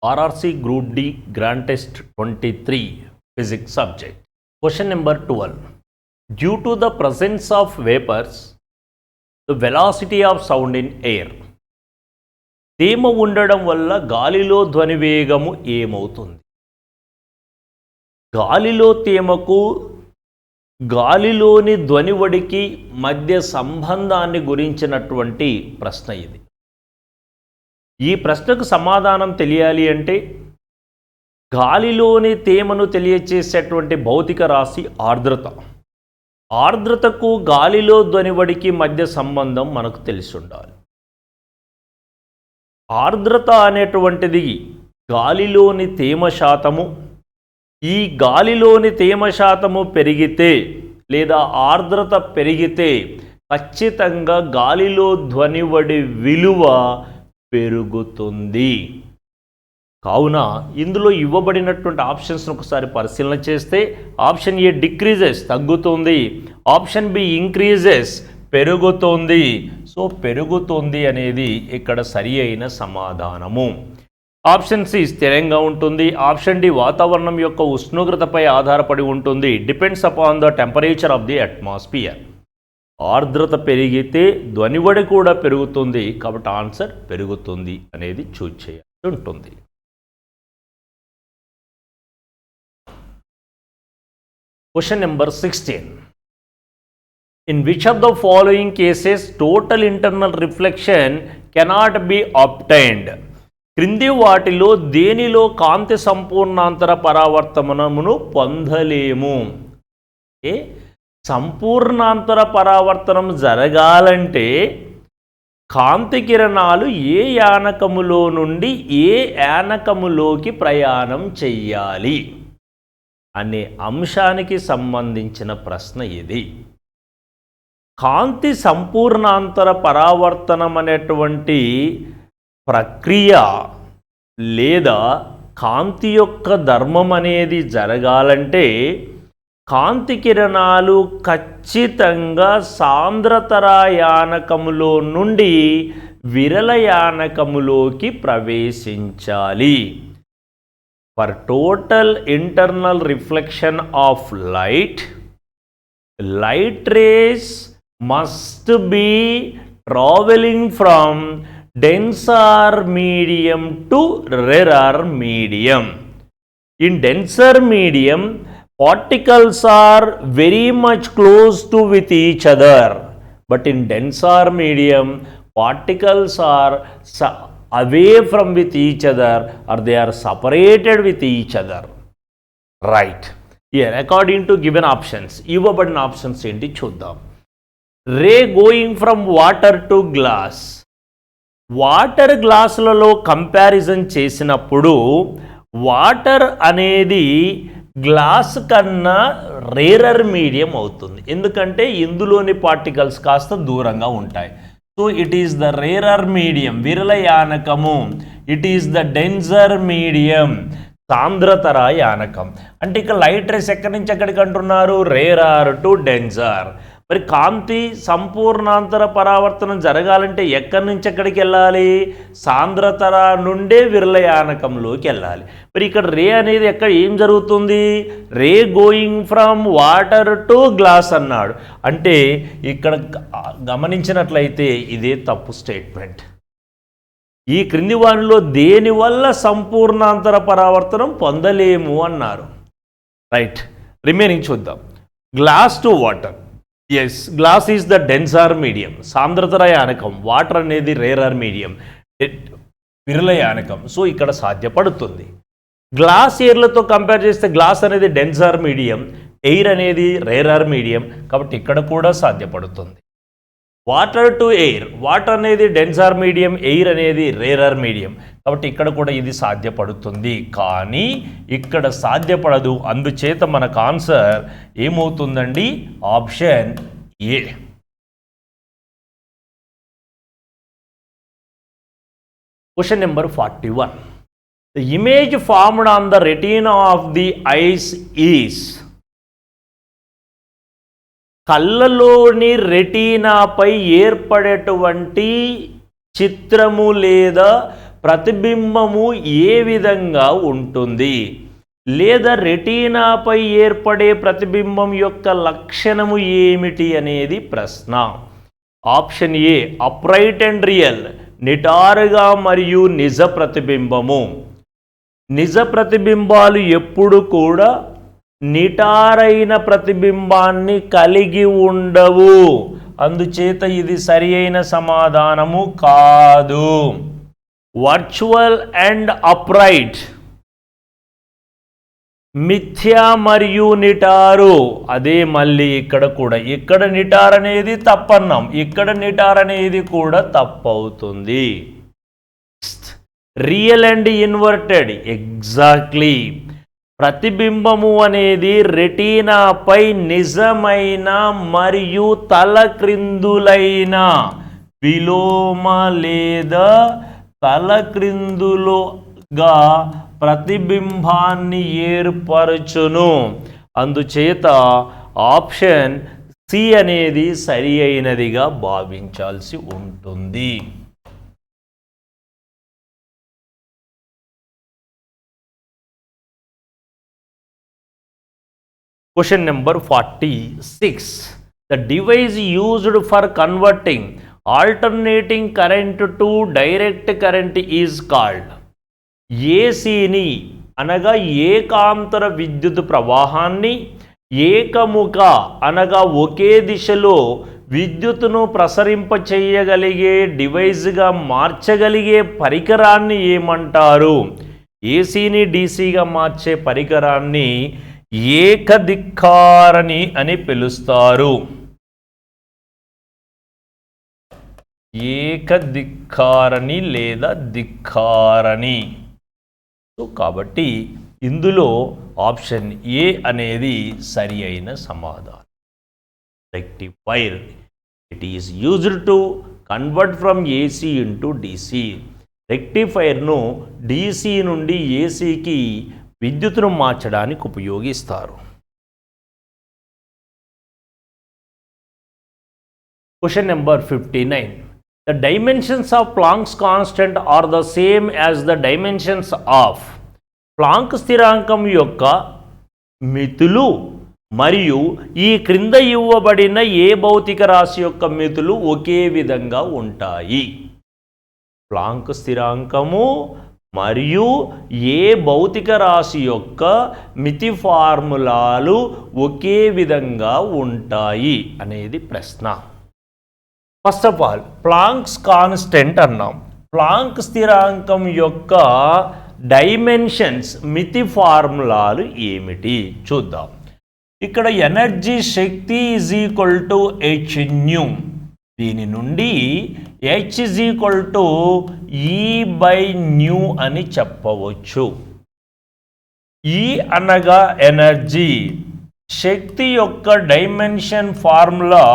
RRC Group D Grand Test 23 Physics subject. Question number 12. Due to the presence of vapors, the velocity of sound in air. తేమ ఉండడం వల్ల గాలిలో ధ్వని వేగము ఏమవుతుంది? గాలిలో తేమకు గాలిలోని ధ్వనివడికి మధ్య సంబంధాన్ని గురించినటువంటి ప్రశ్న ఇది. ఈ ప్రశ్నకు సమాధానం తెలియాలి అంటే గాలిలోని తేమను తెలియచేసేటువంటి భౌతిక రాశి ఆర్ద్రత. ఆర్ద్రతకు గాలిలో ధ్వనివడికి మధ్య సంబంధం మనకు తెలిసి ఉండాలి. ఆర్ద్రత అనేటువంటిది గాలిలోని తేమ శాతము. ఈ గాలిలోని తేమ శాతము పెరిగితే లేదా ఆర్ద్రత పెరిగితే ఖచ్చితంగా గాలిలో ధ్వనివడి విలువ పెరుగుతుంది. కావున ఇందులో ఇవ్వబడినటువంటి ఆప్షన్స్ను ఒకసారి పరిశీలన చేస్తే ఆప్షన్ ఏ డిక్రీజెస్ తగ్గుతుంది, ఆప్షన్ బి ఇంక్రీజెస్ పెరుగుతుంది. సో పెరుగుతుంది అనేది ఇక్కడ సరి అయిన సమాధానము. ఆప్షన్ సి స్థిరంగా ఉంటుంది, ఆప్షన్ డి వాతావరణం యొక్క ఉష్ణోగ్రతపై ఆధారపడి ఉంటుంది, depends upon the temperature of the atmosphere. ఆర్ద్రత పెరిగితే ధ్వనివడి కూడా పెరుగుతుంది, కాబట్టి ఆన్సర్ పెరుగుతుంది అనేది చూజ్ చేయాల్సి ఉంటుంది. Question number 16. In which of the following cases total internal reflection cannot be obtained? క్రింది వాటిలో దేనిలో కాంతి సంపూర్ణాంతర పరావర్తనమును పొందలేము? సంపూర్ణాంతర పరావర్తనం జరగాలంటే కాంతి కిరణాలు ఏ యానకములో నుండి ఏ యానకములోకి ప్రయాణం చెయ్యాలి అనే అంశానికి సంబంధించిన ప్రశ్న ఇది. కాంతి సంపూర్ణాంతర పరావర్తనం అనేటువంటి ప్రక్రియ లేదా కాంతి యొక్క ధర్మం అనేది జరగాలంటే కాంతి కిరణాలు ఖచ్చితంగా సాంద్రతర యానకములో నుండి విరల యానకములోకి ప్రవేశించాలి. For total internal reflection of light, light rays must be traveling from denser medium to rarer medium. In denser medium, particles are very much close to with each other, but in denser medium, particles are away from with each other or they are separated with each other. Right. Here, according to given options, ఇవ్వబడిన options ఏంటి చూద్దాం. Ray going from water to glass. Water గ్లాసులలో comparison చేసినప్పుడు water అనేది glass కన్నా rarer medium అవుతుంది, ఎందుకంటే ఇందులోని పార్టికల్స్ కాస్త దూరంగా ఉంటాయి. So it is the rarer medium, విరల యానకము. It is the denser medium, సాంద్రతర యానకం. అంటే ఇక లైట్ రేస్ ఎక్కడి నుంచి ఎక్కడికి అంటున్నారు? Rarer to denser. మరి కాంతి సంపూర్ణాంతర పరావర్తనం జరగాలంటే ఎక్కడి నుంచి ఎక్కడికి వెళ్ళాలి? సాంద్రతర నుండే విరల యానకంలోకి వెళ్ళాలి. మరి ఇక్కడ రే అనేది ఎక్కడ ఏం జరుగుతుంది? Ray going from water to glass అన్నాడు. అంటే ఇక్కడ గమనించినట్లయితే ఇదే తప్పు స్టేట్మెంట్. ఈ క్రింది వానిలో దేనివల్ల సంపూర్ణాంతర పరావర్తనం పొందలేము అన్నారు. రైట్, రిమైనింగ్ చూద్దాం. Glass to water. Yes, glass is the denser medium, సాంద్రతర యానకం. వాటర్ అనేది రేరర్ మీడియం, విరల యానకం. సో ఇక్కడ సాధ్యపడుతుంది. గ్లాస్ ఎయిర్లతో కంపేర్ చేస్తే గ్లాస్ అనేది డెన్సర్ మీడియం, ఎయిర్ అనేది రేరర్ మీడియం, కాబట్టి ఇక్కడ కూడా సాధ్యపడుతుంది. వాటర్ టు ఎయిర్, వాటర్ అనేది డెన్సర్ మీడియం, ఎయిర్ అనేది రేరర్ మీడియం, కాబట్టి ఇక్కడ కూడా ఇది సాధ్యపడుతుంది. కానీ ఇక్కడ సాధ్యపడదు. అందుచేత మనకు ఆన్సర్ ఏమవుతుందండి? Option A. Question number 41. The image formed on the retina of the eyes is. కళ్ళలోని రెటీనాపై ఏర్పడేటువంటి చిత్రము లేదా ప్రతిబింబము ఏ విధంగా ఉంటుంది, లేదా రెటీనాపై ఏర్పడే ప్రతిబింబం యొక్క లక్షణము ఏమిటి అనేది ప్రశ్న. Option A upright and real, నిటారుగా మరియు నిజ ప్రతిబింబము. నిజ ప్రతిబింబాలు ఎప్పుడు కూడా నిటారైన ప్రతిబింబాన్ని కలిగి ఉండవు, అందుచేత ఇది సరి అయిన సమాధానము కాదు. వర్చువల్ అండ్ అప్రైట్, మిథ్యా మరియు నిటారు. అదే మళ్ళీ ఇక్కడ కూడా, ఇక్కడ నిటార్ అనేది తప్పన్నాం, ఇక్కడ నిటార్ అనేది కూడా తప్పవుతుంది. Real and inverted, exactly. ప్రతిబింబము అనేది రెటీనాపై నిజమైన మరియు తలక్రిందులైన విలోమ లేదా తలక్రిందులుగా ప్రతిబింబాన్ని ఏర్పరచును. అందుచేత ఆప్షన్ సి అనేది సరి అయినదిగా భావించాల్సి ఉంటుంది. Question number 46. The device used for converting alternating current to direct current is called. ఏసీని అనగా ఏకాంతర విద్యుత్ ప్రవాహాన్ని ఏకముఖ అనగా ఒకే దిశలో విద్యుత్తును ప్రసరింపచేయగలిగే డివైజ్గా మార్చగలిగే పరికరాన్ని ఏమంటారు? ఏసీని డీసీగా మార్చే పరికరాన్ని ఏకదిక్కారణి అని పిలుస్తారు. ఏకదిక్కారణి లేదా దిక్కారణి. సో కాబట్టి ఇందులో ఆప్షన్ ఏ అనేది సరి అయిన సమాధానం. Rectifier, it is used to convert from AC into DC. రెక్టిఫైర్ను డీసీ నుండి ఏసీకి విద్యుత్తును మార్చడానికి ఉపయోగిస్తారు. Question number 59. The dimensions of Planck's constant are the same as the dimensions of. Planck స్థిరాంకం యొక్క మితులు మరియు ఈ క్రింద ఇవ్వబడిన ఏ భౌతిక రాశి యొక్క మితులు ఒకే విధంగా ఉంటాయి? ప్లాంక్ స్థిరాంకము మరియు ఏ భౌతిక రాశి యొక్క మితి ఫార్ములాలు ఒకే విధంగా ఉంటాయి అనేది ప్రశ్న. First of all planks constant అన్నాం. ప్లాంక్ స్థిరాంకం యొక్క డైమెన్షన్స్ మితి ఫార్ములాలు ఏమిటి చూద్దాం. ఇక్కడ energy Shakti is equal to H new. దీని నుండి హెచ్ ఈజ్ ఈక్వల్ టు ఈ బై న్యూ అని చెప్పవచ్చు. ఈ అనగా ఎనర్జీ. శక్తి యొక్క డైమెన్షన్ ఫార్ములా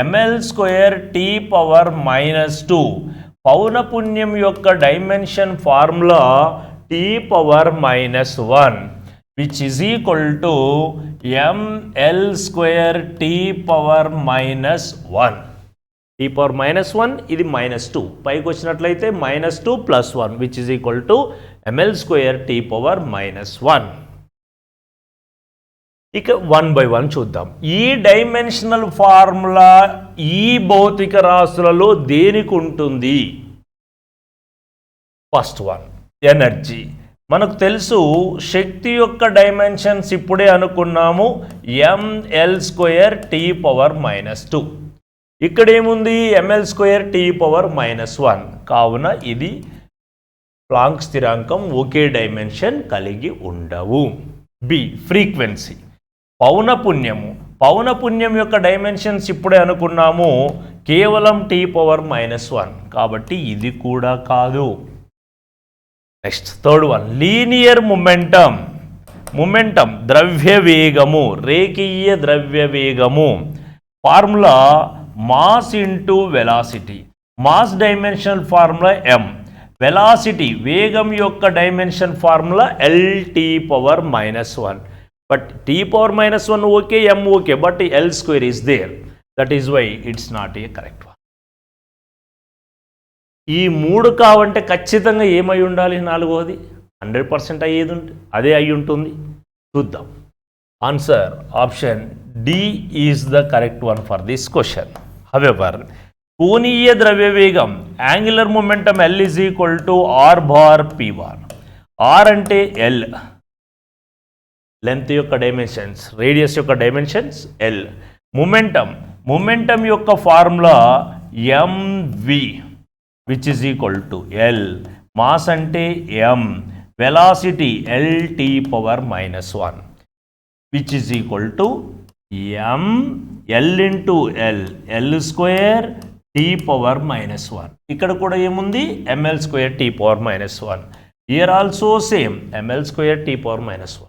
ml²T⁻². పౌనపున్యం యొక్క dimension formula T⁻⁻1 which is equal to ml²T⁻⁻1. T⁻⁻1 ఇది -2, పైకి వచ్చినట్లయితే -2 + 1 which is equal to ml²T⁻⁻1. ఇక 1 by 1 చూద్దాం. ఈ డైమెన్షనల్ ఫార్ములా ఈ భౌతిక రాశులలో దేనికి ఉంటుంది? First one energy. మనకు తెలుసు శక్తి యొక్క డైమెన్షన్స్ ఇప్పుడే అనుకున్నాము, ml²T⁻⁻2. ఇక్కడ ఏముంది? ml²T⁻⁻1. కావున ఇది ప్లాంక్ స్థిరాంకం ఒకే డైమెన్షన్ కలిగి ఉండవు. B frequency. పౌనపున్యం యొక్క డైమెన్షన్స్ ఇప్పుడే అనుకున్నాము, కేవలం T⁻⁻1. కాబట్టి ఇది కూడా కాదు. Next third one linear momentum ద్రవ్య వేగము, రేఖీయ ద్రవ్య వేగము. Formula mass into velocity. Mass dimensional formula m, velocity వేగం యొక్క dimension formula L⁻⁻1. But T⁻⁻1 okay, m okay, but L² is there. That is why it's not a correct one. ఈ 3 కావంటే ఖచ్చితంగా ఏమై ఉండాలి? 4వది 100% అయ్యేది అదే అయి ఉంటుంది. చూద్దాం. Answer option D is the correct one for this question. However కోణీయ ద్రవ్యవేగం angular momentum L is equal to R bar P bar. R అంటే ఎల్, లెంత్ యొక్క డైమెన్షన్స్, రేడియస్ యొక్క డైమెన్షన్స్ ఎల్. మొమెంటం యొక్క formula mv which is equal to L. Mass అంటే m, velocity lt power -1 which is equal to m l into L, L square t power -1. ఇక్కడ కూడా ఏముంది? ml square t power -1. Here also same ml square t power -1.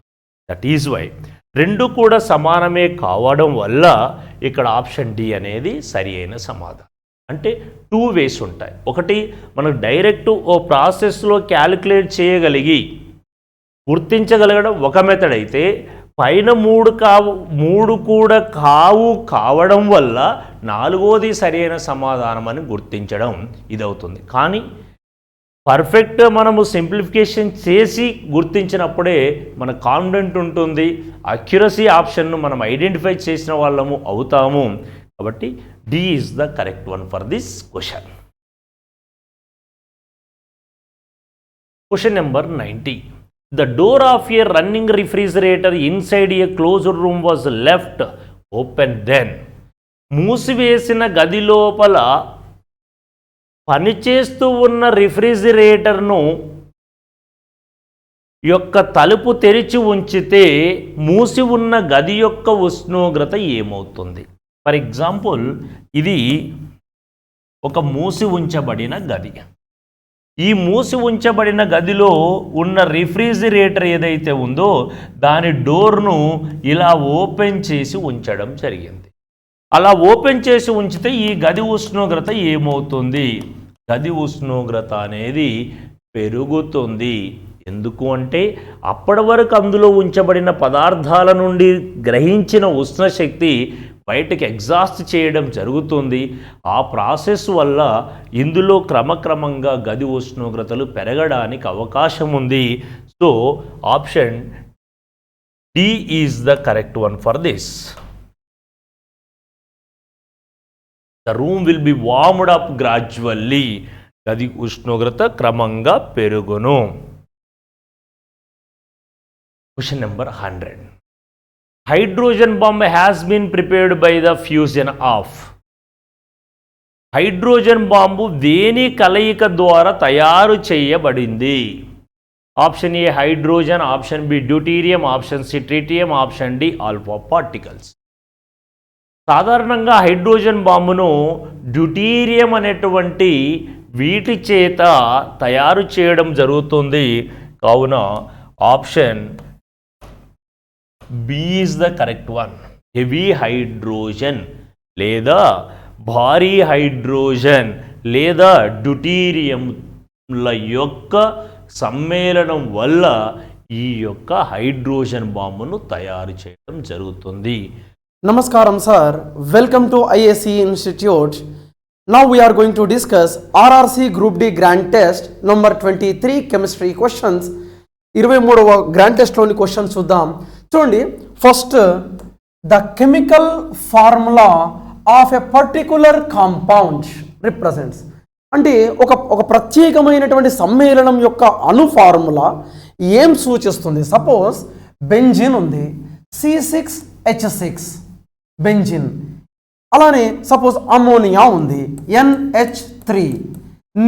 That is why రెండు కూడా సమానమే కావడం వల్ల ఇక్కడ ఆప్షన్ డి అనేది సరి అయిన సమాధానం. అంటే 2 వేస్ ఉంటాయి. ఒకటి మనకు డైరెక్ట్ ఓ ప్రాసెస్లో క్యాలిక్యులేట్ చేయగలిగి గుర్తించగలగడం ఒక మెథడ్ అయితే, పైన 3 కూడా కావడం వల్ల 4వది సరి అయిన సమాధానం అని గుర్తించడం ఇదవుతుంది. కానీ పర్ఫెక్ట్గా మనము సింప్లిఫికేషన్ చేసి గుర్తించినప్పుడే మన కాన్ఫిడెంట్ ఉంటుంది, అక్యురసీ ఆప్షన్ను మనం ఐడెంటిఫై చేసిన వాళ్ళము అవుతాము. కాబట్టి D is the correct one for this question. Question number 90. The door of a running refrigerator inside a closed room was left open then. మూసివేసిన గది లోపల పనిచేస్తూ ఉన్న రిఫ్రిజిరేటర్ను యొక్క తలుపు తెరిచి ఉంచితే మూసి ఉన్న గది యొక్క ఉష్ణోగ్రత ఏమవుతుంది? ఫర్ ఎగ్జాంపుల్, ఇది ఒక మూసి ఉంచబడిన గది. ఈ మూసి ఉంచబడిన గదిలో ఉన్న రిఫ్రిజిరేటర్ ఏదైతే ఉందో దాని డోర్ను ఇలా ఓపెన్ చేసి ఉంచడం జరిగింది. అలా ఓపెన్ చేసి ఉంచితే ఈ గది ఉష్ణోగ్రత ఏమవుతుంది? గది ఉష్ణోగ్రత అనేది పెరుగుతుంది. ఎందుకు అంటే అప్పటి వరకు అందులో ఉంచబడిన పదార్థాల నుండి గ్రహించిన ఉష్ణశక్తి బయటకు ఎగ్జాస్ట్ చేయడం జరుగుతుంది. ఆ ప్రాసెస్ వల్ల ఇందులో క్రమక్రమంగా గది ఉష్ణోగ్రతలు పెరగడానికి అవకాశం ఉంది. So option D is the correct one for this. The room will be warmed up gradually. గది ఉష్ణోగ్రత క్రమంగా పెరుగును. Question number 100. Hydrogen bomb has been prepared by the fusion of. Hydrogen bomb దేని కలయిక ద్వారా తయారు చేయబడింది? Option A hydrogen, option B deuterium, option C tritium, option D alpha particles. సాధారణంగా హైడ్రోజన్ బాంబును డ్యూటీరియం అనేటువంటి వీటి చేత తయారు చేయడం జరుగుతుంది. కావున option B is the correct one. Heavy hydrogen లేదా భారీ హైడ్రోజన్ లేదా డ్యూటీరియంల యొక్క సమ్మేళనం వల్ల ఈ యొక్క హైడ్రోజన్ బాంబును తయారు చేయడం జరుగుతుంది. Namaskaram sir, welcome to IAC Institute. Now we are going to discuss RRC Group D Grand Test number 23 chemistry questions. 23వ గ్రాండ్ టెస్ట్ లోని క్వశ్చన్స్ చూద్దాం. చూడండి, first the chemical formula of a particular compound represents. అంటే ఒక ప్రత్యేకమైనటువంటి సమ్మేళనం యొక్క అణు ఫార్ములా ఏం సూచిస్తుంది? సపోజ్ బెంజిన్ ఉంది, C6H6 బెంజిన్. అలానే సపోజ్ అమోనియా ఉంది, NH3.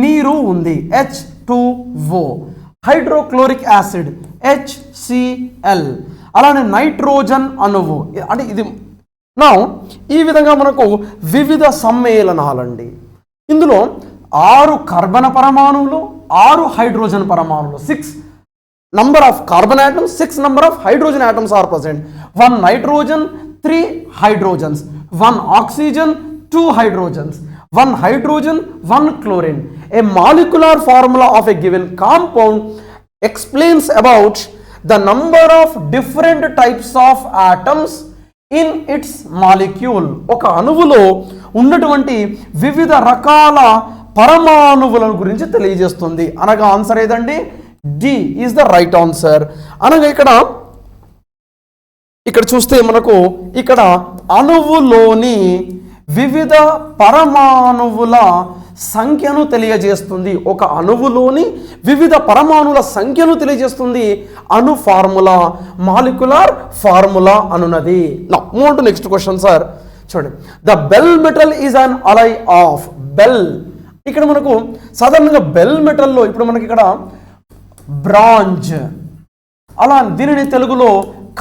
నీరు ఉంది, H2O. Hydrochloric acid HCl. అలానే నైట్రోజన్ అణువు. అంటే ఇది నా ఈ విధంగా మనకు వివిధ సమ్మేళనాలండి. ఇందులో 6 కార్బన్ పరమాణువులు, 6 హైడ్రోజన్ పరమాణువులు. 6 number of carbon atoms, 6 number of hydrogen atoms are present. 1 nitrogen, 3 hydrogens. 1 oxygen, 2 hydrogens. 1 hydrogen, 1 chlorine. A molecular formula of a given compound explains about the number of different types of atoms in its molecule. ఒక అణువులో ఉన్నటువంటి వివిధ రకాల పరమాణువుల గురించి తెలియజేస్తుంది. అనగా answer ఏదండి? D is the right answer. అనగా ఇక్కడ చూస్తే మనకు ఇక్కడ అణువులోని వివిధ పరమాణువుల సంఖ్యను తెలియజేస్తుంది. ఒక అణువులోని వివిధ పరమాణువుల సంఖ్యను తెలియజేస్తుంది అణు ఫార్ములా, మాలిక్యులర్ ఫార్ములా అనున్నది. Move to next question sir. చూడండి, the bell metal is an alloy of bell. ఇక్కడ మనకు సాధారణంగా బెల్ మెటల్లో ఇప్పుడు మనకి ఇక్కడ బ్రాంజ్, అలా దీనిని తెలుగులో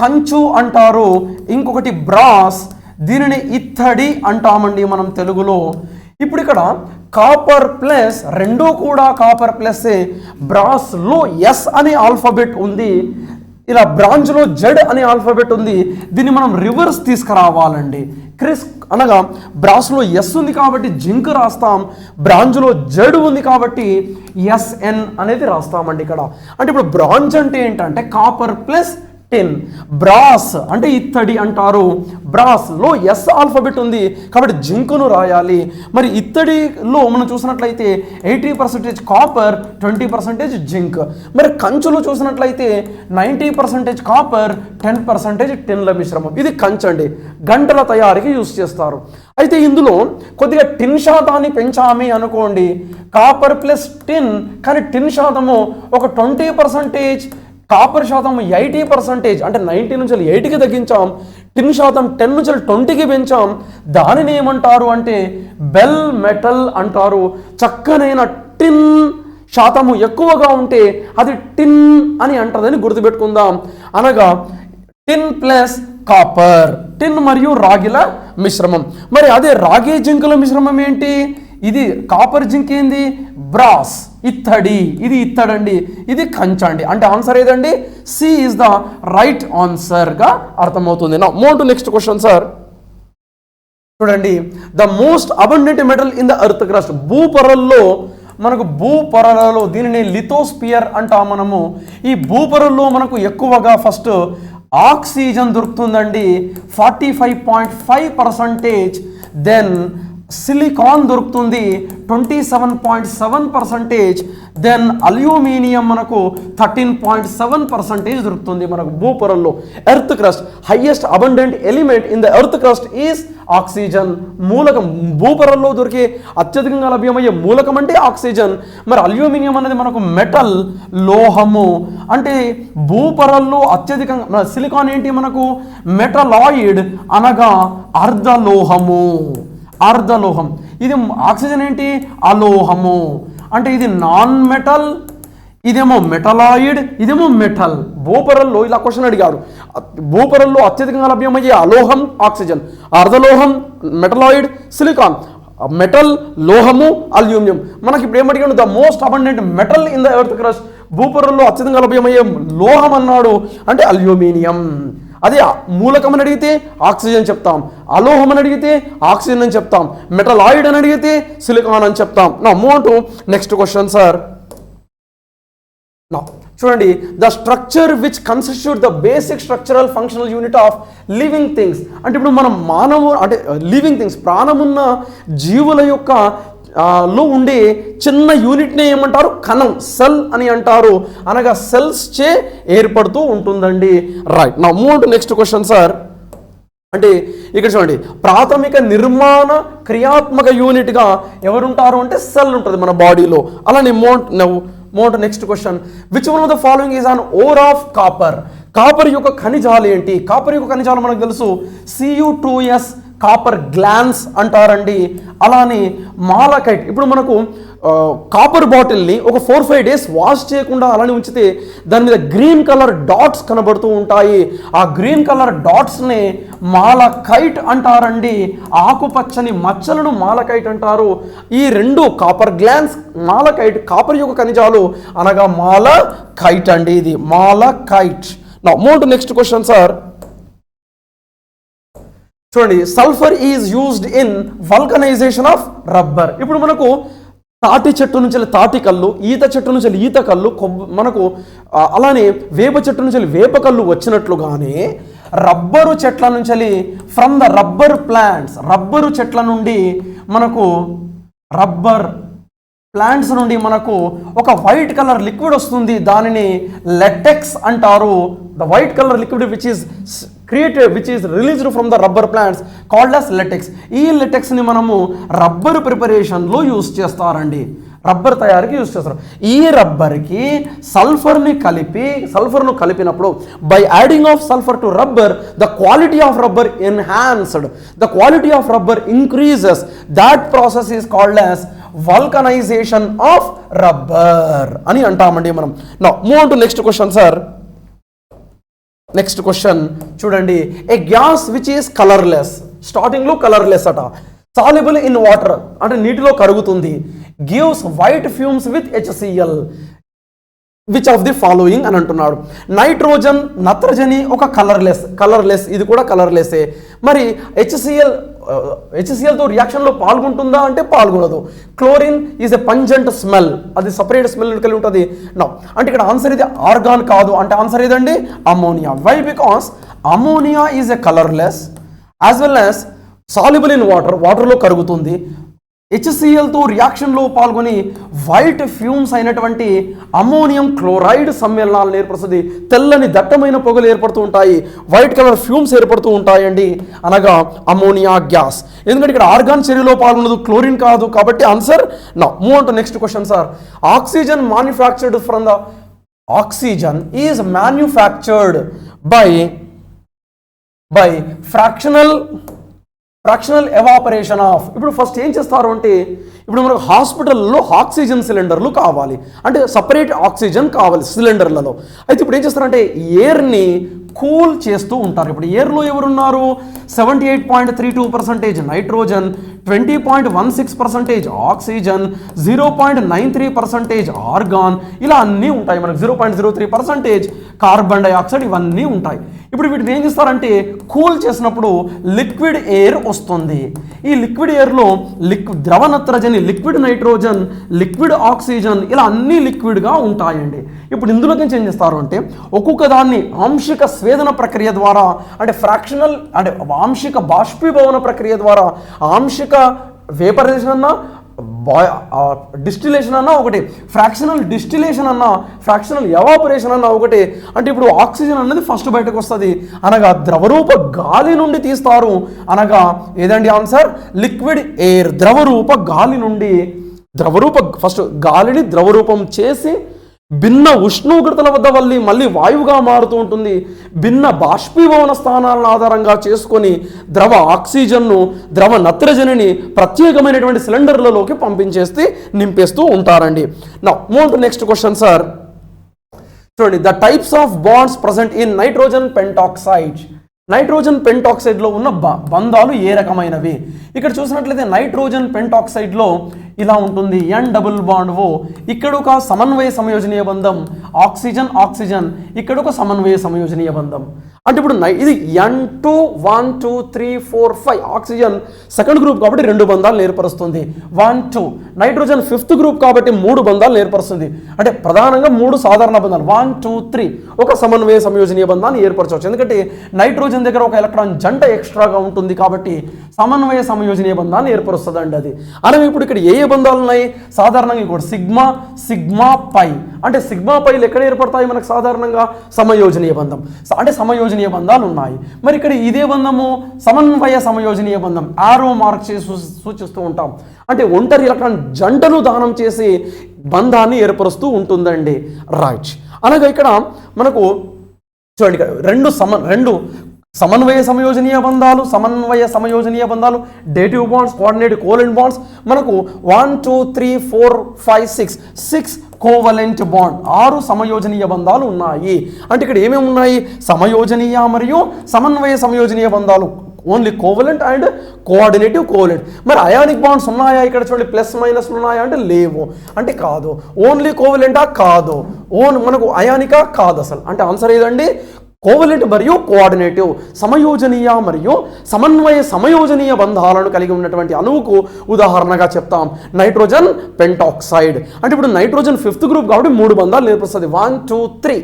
కంచు అంటారు. ఇంకొకటి బ్రాస్, దీనిని ఇత్తడి అంటామండి మనం తెలుగులో. ఇప్పుడు ఇక్కడ కాపర్ ప్లస్, రెండూ కూడా కాపర్ ప్లస్. బ్రాస్లో ఎస్ అనే ఆల్ఫాబెట్ ఉంది, ఇలా బ్రాంజ్లో జెడ్ అనే ఆల్ఫాబెట్ ఉంది. దీన్ని మనం రివర్స్ తీసుకురావాలండి. క్రిస్ అనగా బ్రాస్లో ఎస్ ఉంది కాబట్టి జింక్ రాస్తాం, బ్రాంజ్లో జెడ్ ఉంది కాబట్టి ఎస్ఎన్ అనేది రాస్తామండి ఇక్కడ. అంటే ఇప్పుడు బ్రాంజ్ అంటే ఏంటంటే కాపర్ ప్లస్ టిన్, బ్రాస్ అంటే ఇత్తడి అంటారు. బ్రాస్లో ఎస్ ఆల్ఫాబెట్ ఉంది కాబట్టి జింకును రాయాలి. మరి ఇత్తడిలో మనం చూసినట్లయితే 80% కాపర్, 20% జింక్. మరి కంచులో చూసినట్లయితే 90% కాపర్, 10% టిన్ల మిశ్రమం. ఇది కంచు అండి, గంటల తయారీకి యూస్ చేస్తారు. అయితే ఇందులో కొద్దిగా టిన్ శాతాన్ని పెంచామి అనుకోండి, కాపర్ ప్లస్ టిన్, కానీ టిన్ శాతము ఒక 20%, కాపర్ శాతం 80%, అంటే 90 నుంచి 80కి తగ్గించాం. టిన్ శాతం 10 నుంచి 20కి పెంచాం. దానిని ఏమంటారు అంటే బెల్ మెటల్ అంటారు. చక్కనైన టిన్ శాతము ఎక్కువగా ఉంటే అది టిన్ అని అంటదని గుర్తుపెట్టుకుందాం. అనగా టిన్ ప్లస్ కాపర్, టిన్ మరియు రాగిల మిశ్రమం. మరి అదే రాగి జింకుల మిశ్రమం ఏంటి? ఇది కాపర్ జింక్ ఏంది? బ్రాస్, ఇత్తడి. ఇది ఇత్తడండి, ఇది కంచండి. అంటే ఆన్సర్ ఏదండి? సి ఈజ్ ద రైట్ ఆన్సర్గా అర్థమవుతుంది. Now move to next question sir. చూడండి, the most abundant metal in the earth crust. భూపొరలలో దీనిని లిథోస్పియర్ అంటాం మనము. ఈ భూపొరల్లో మనకు ఎక్కువగా ఫస్ట్ ఆక్సిజన్ దొరుకుతుందండి 45.5%. దెన్ సిలికాన్ దొరుకుతుంది 27.7%. దెన్ అల్యూమినియం మనకు 13.7% దొరుకుతుంది మనకు భూపొరల్లో. Earth crust highest abundant element in the earth crust is oxygen. మూలకం, భూపొరల్లో దొరికే అత్యధికంగా లభ్యమయ్యే మూలకం అంటే ఆక్సిజన్. మరి అల్యూమినియం అనేది మనకు మెటల్, లోహము. అంటే భూపొరల్లో అత్యధికంగా, సిలికాన్ ఏంటి మనకు మెటలాయిడ్ అనగా అర్ధలోహము. అర్ధలోహం. ఇది ఆక్సిజన్ ఏంటి? అలోహము. అంటే ఇది నాన్ మెటల్, ఇదేమో మెటలాయిడ్, ఇదేమో మెటల్. భూపొరల్లో ఇలా క్వశ్చన్ అడిగారు. భూపొరల్లో అత్యధికంగా లభ్యమయ్యే అలోహం ఆక్సిజన్, అర్ధలోహం మెటలాయిడ్, సిలికాన్, మెటల్, లోహము, అల్యూమినియం. మనకి ఇప్పుడు ఏమడిగాడు? The most abundant metal in the earth crust. భూపొరల్లో అత్యధికంగా లభ్యమయ్యే లోహం అన్నాడు, అంటే అల్యూమినియం. అదే మూలకం అని అడిగితే ఆక్సిజన్ చెప్తాం, అలోహం అని అడిగితే ఆక్సిజన్ అని చెప్తాం, మెటలాయిడ్ అని అడిగితే సిలికాన్ అని చెప్తాం. నా move to next question sir. నా చూడండి, the structure which constitute the basic structural functional unit of living things. అంటే ఇప్పుడు మనం అంటే లివింగ్ థింగ్స్ ప్రాణమున్న జీవుల యొక్క లో ఉండే చిన్న యూనిట్నే ఏమంటారు? కణం, సెల్ అని అంటారు. అనగా సెల్స్ చే ఏర్పడుతూ ఉంటుందండి. రైట్, నా move to next question sir. అంటే ఇక్కడ చూడండి, ప్రాథమిక నిర్మాణ క్రియాత్మక యూనిట్గా ఎవరుంటారు అంటే సెల్ ఉంటుంది మన బాడీలో. అలానే move to next question. Which one of the following is an ore of copper. Copper యొక్క ఖనిజాలు ఏంటి? కాపర్ యొక్క ఖనిజాలు మనకు తెలుసు, Cu2s కాపర్ గ్లాన్స్ అంటారండి. అలానే మాలకైట్. ఇప్పుడు మనకు కాపర్ బాటిల్ని ఒక 4-5 డేస్ వాష్ చేయకుండా అలానే ఉంచితే దాని మీద గ్రీన్ కలర్ డాట్స్ కనబడుతూ ఉంటాయి. ఆ గ్రీన్ కలర్ డాట్స్ని మాలకైట్ అంటారండి. ఆకుపచ్చని మచ్చలను మాలకైట్ అంటారు. ఈ రెండు కాపర్ గ్లాన్స్, మాలకైట్ కాపర్ యొక్క ఖనిజాలు అనగా మాలకైట్ అండి. ఇది malachite. Now move to next question sir. చూడండి, sulphur is used in vulcanisation of rubber. ఇప్పుడు మనకు తాటి చెట్టు నుంచి తాటి కళ్ళు, ఈత చెట్టు నుంచి ఈత కళ్ళు, మనకు అలానే వేప చెట్టు నుంచి వేప కళ్ళు వచ్చినట్లుగానే రబ్బరు చెట్ల నుంచి, from the rubber plants, rubber చెట్ల నుండి మనకు రబ్బర్ ప్లాంట్స్ నుండి మనకు ఒక వైట్ కలర్ లిక్విడ్ వస్తుంది, దానిని లెటెక్స్ అంటారు. The white colour liquid which is released from the rubber plants called as latex. ఈ లెటెక్స్ని మనము రబ్బర్ ప్రిపరేషన్లో యూస్ చేస్తారండి, రబ్బర్ తయారీకి యూస్ చేస్తారు. ఈ రబ్బర్కి సల్ఫర్ను కలిపినప్పుడు by adding of sulphur to rubber the quality of rubber enhanced, the quality of rubber increases. That process is called as vulcanisation of rubber అని అంటామండి మనం. Now move on to next question sir. Next question చూడండి. A gas which is colourless, స్టార్టింగ్లో colourless అట, soluble in water అంటే నీటిలో కరుగుతుంది, gives white fumes with HCl, which of the following అని అంటున్నాడు. నైట్రోజన్, నత్రజని ఒక కలర్లెస్, ఇది కూడా కలర్లెస్సే. మరి HCl తో రియాక్షన్లో పాల్గొంటుందా అంటే పాల్గొనదు. Chlorine is a pungent smell, అది సపరేట్ స్మెల్ కలిగి ఉంటుంది. నో అంటే ఇక్కడ ఆన్సర్ ఇది ఆర్గాన్ కాదు, అంటే ఆన్సర్ ఏదండి ammonia. Why? Because ammonia is a colourless as well as soluble in water, వాటర్లో కరుగుతుంది. HClతో రియాక్షన్లో పాల్గొని వైట్ ఫ్యూమ్స్ అయినటువంటి అమోనియం క్లోరైడ్ సమ్మేళనాలను ఏర్పరుస్తుంది. తెల్లని దట్టమైన పొగలు ఏర్పడుతూ ఉంటాయి, వైట్ కలర్ ఫ్యూమ్స్ ఏర్పడుతూ ఉంటాయండి, అనగా అమోనియా గ్యాస్. ఎందుకంటే ఇక్కడ ఆర్గాన్ చర్యలో పాల్గొనదు, క్లోరిన్ కాదు, కాబట్టి ఆన్సర్ నా. Move on to next question sir. Oxygen manufactured from the oxygen is manufactured by fractional evaporation of. ఇప్పుడు ఫస్ట్ ఏం చేస్తారు అంటే, ఇప్పుడు మనకు హాస్పిటల్లో ఆక్సిజన్ సిలిండర్లు కావాలి, అంటే సపరేట్ ఆక్సిజన్ కావాలి సిలిండర్లలో. అయితే ఇప్పుడు ఏం చేస్తారంటే ఎయిర్ని కూల్ చేస్తూ ఉంటారు. ఇప్పుడు ఎయిర్లో ఎవరున్నారు? 78.32% నైట్రోజన్, 20.16% ఆక్సిజన్, 0.93% ఆర్గాన్, ఇలా అన్నీ ఉంటాయి. మనకు 0.03% కార్బన్ డైఆక్సైడ్, ఇవన్నీ ఉంటాయి. ఇప్పుడు వీటిని ఏం చేస్తారంటే కూల్ చేసినప్పుడు లిక్విడ్ ఎయిర్ వస్తుంది. ఈ లిక్విడ్ ఎయిర్లో ద్రవ నత్రజని, లిక్విడ్ నైట్రోజన్, లిక్విడ్ ఆక్సిజన్, ఇలా అన్నీ లిక్విడ్గా ఉంటాయండి. ఇప్పుడు ఇందులోకి ఏం చేస్తారు అంటే ఒక్కొక్క దాన్ని ఆంశిక స్వేదన ప్రక్రియ ద్వారా, అంటే ఫ్రాక్షనల్ అంటే ఆంశిక బాష్పీభవన ప్రక్రియ ద్వారా, ఆంశిక వేపరైజేషన్ అన్నా డిస్టిలేషన్ అన్నా ఒకటి, ఫ్రాక్షనల్ డిస్టిలేషన్ అన్నా ఫ్రాక్షనల్ ఎవాపరేషన్ అన్నా ఒకటి. అంటే ఇప్పుడు ఆక్సిజన్ అనేది ఫస్ట్ బయటకు వస్తుంది, అనగా ద్రవరూప గాలి నుండి తీస్తారు, అనగా ఏదండి ఆన్సర్ లిక్విడ్ ఎయిర్. ద్రవరూప గాలి నుండి ఫస్ట్ గాలిని ద్రవరూపం చేసి భిన్న ఉష్ణోగ్రతల వద్ద మళ్ళీ వాయువుగా మారుతూ ఉంటుంది. భిన్న బాష్పీభవన స్థానాలను ఆధారంగా చేసుకొని ద్రవ ఆక్సిజన్ను, ద్రవ నత్రజనిని ప్రత్యేకమైనటువంటి సిలిండర్లలోకి పంపించేసి నింపేస్తూ ఉంటారండి. Now move to next question sir. చూడండి, the types of bonds present in nitrogen pentoxide. Nitrogen పెంటాక్సైడ్లో ఉన్న బంధాలు ఏ రకమైనవి? ఇక్కడ చూసినట్లయితే నైట్రోజన్ పెంటాక్సైడ్లో ఇలా ఉంటుంది, N-O. ఇక్కడ ఒక సమన్వయ సంయోజనీయ బంధం, ఆక్సిజన్, ఇక్కడ ఒక సమన్వయ సంయోజనీయ బంధం. అంటే ఇప్పుడు ఇది N2 1 2 3 4 5 ఆక్సిజన్ సెకండ్ గ్రూప్ కాబట్టి 2 బంధాలను ఏర్పరుస్తుంది. 1 2 నైట్రోజన్ ఫిఫ్త్ గ్రూప్ కాబట్టి 3 బంధాలను ఏర్పరుస్తుంది. అంటే ప్రధానంగా 3 సాధారణ బంధాలు 1 2 3 ఒక సమన్వయ సంయోజనీయ బంధాన్ని ఏర్పరచవచ్చు. ఎందుకంటే నైట్రోజన్ దగ్గర ఒక ఎలక్ట్రాన్ జంట ఎక్స్ట్రాగా ఉంటుంది కాబట్టి సమన్వయ సంయోజనీయ బంధాన్ని ఏర్పరుస్తుందండి అది. అలాగే ఇప్పుడు ఇక్కడ ఏ బంధాలు ఉన్నాయి? సాధారణంగా కూడా సిగ్మా పై, అంటే సిగ్మా పైలు ఎక్కడ ఏర్పడతాయి మనకు? సాధారణంగా సమయోజనీయ బంధం, అంటే సమయోజనీయ బంధాలు ఉన్నాయి. మరి ఇక్కడ ఇదే బంధము సమన్వయ సమయోజనీయ బంధం, ఆరో మార్క్ చేసి సూచిస్తూ ఉంటాం. అంటే ఒంటరి ఎలక్ట్రాన్ జంటను దానం చేసి బంధాన్ని ఏర్పరుస్తూ ఉంటుందండి. రైట్. అనగా ఇక్కడ మనకు చూడండి, రెండు సమన్వయ సమయోజనీయ బంధాలు, dative bonds, coordinative covalent bonds. మనకు 1 2 3 4 5 6 కోవలెంట్ బాండ్, 6 సమయోజనీయ బంధాలు ఉన్నాయి. అంటే ఇక్కడ ఏమేమి ఉన్నాయి? సమయోజనీయ మరియు సమన్వయ సమయోజనీయ బంధాలు, only covalent and coordinative covalent. మరి అయానిక్ బాండ్స్ ఉన్నాయా? ఇక్కడ చూడండి, ప్లస్ మైనస్ ఉన్నాయా అంటే లేవు, అంటే కాదు. ఓన్లీ కోవలెంటా? కాదు. మనకు అయానికా? కాదు అసలు. అంటే ఆన్సర్ ఏదండి? కోవలెంట్ మరియు కోఆర్డినేటివ్, సమయోజనీయ మరియు సమన్వయ సమయోజనీయ బంధాలను కలిగి ఉన్నటువంటి అణువుకు ఉదాహరణగా చెప్తాం నైట్రోజన్ పెంటాక్సైడ్. అంటే ఇప్పుడు నైట్రోజన్ ఫిఫ్త్ గ్రూప్ కాబట్టి 3 బంధాలు ఏర్పరుస్తుంది, 1 2 3.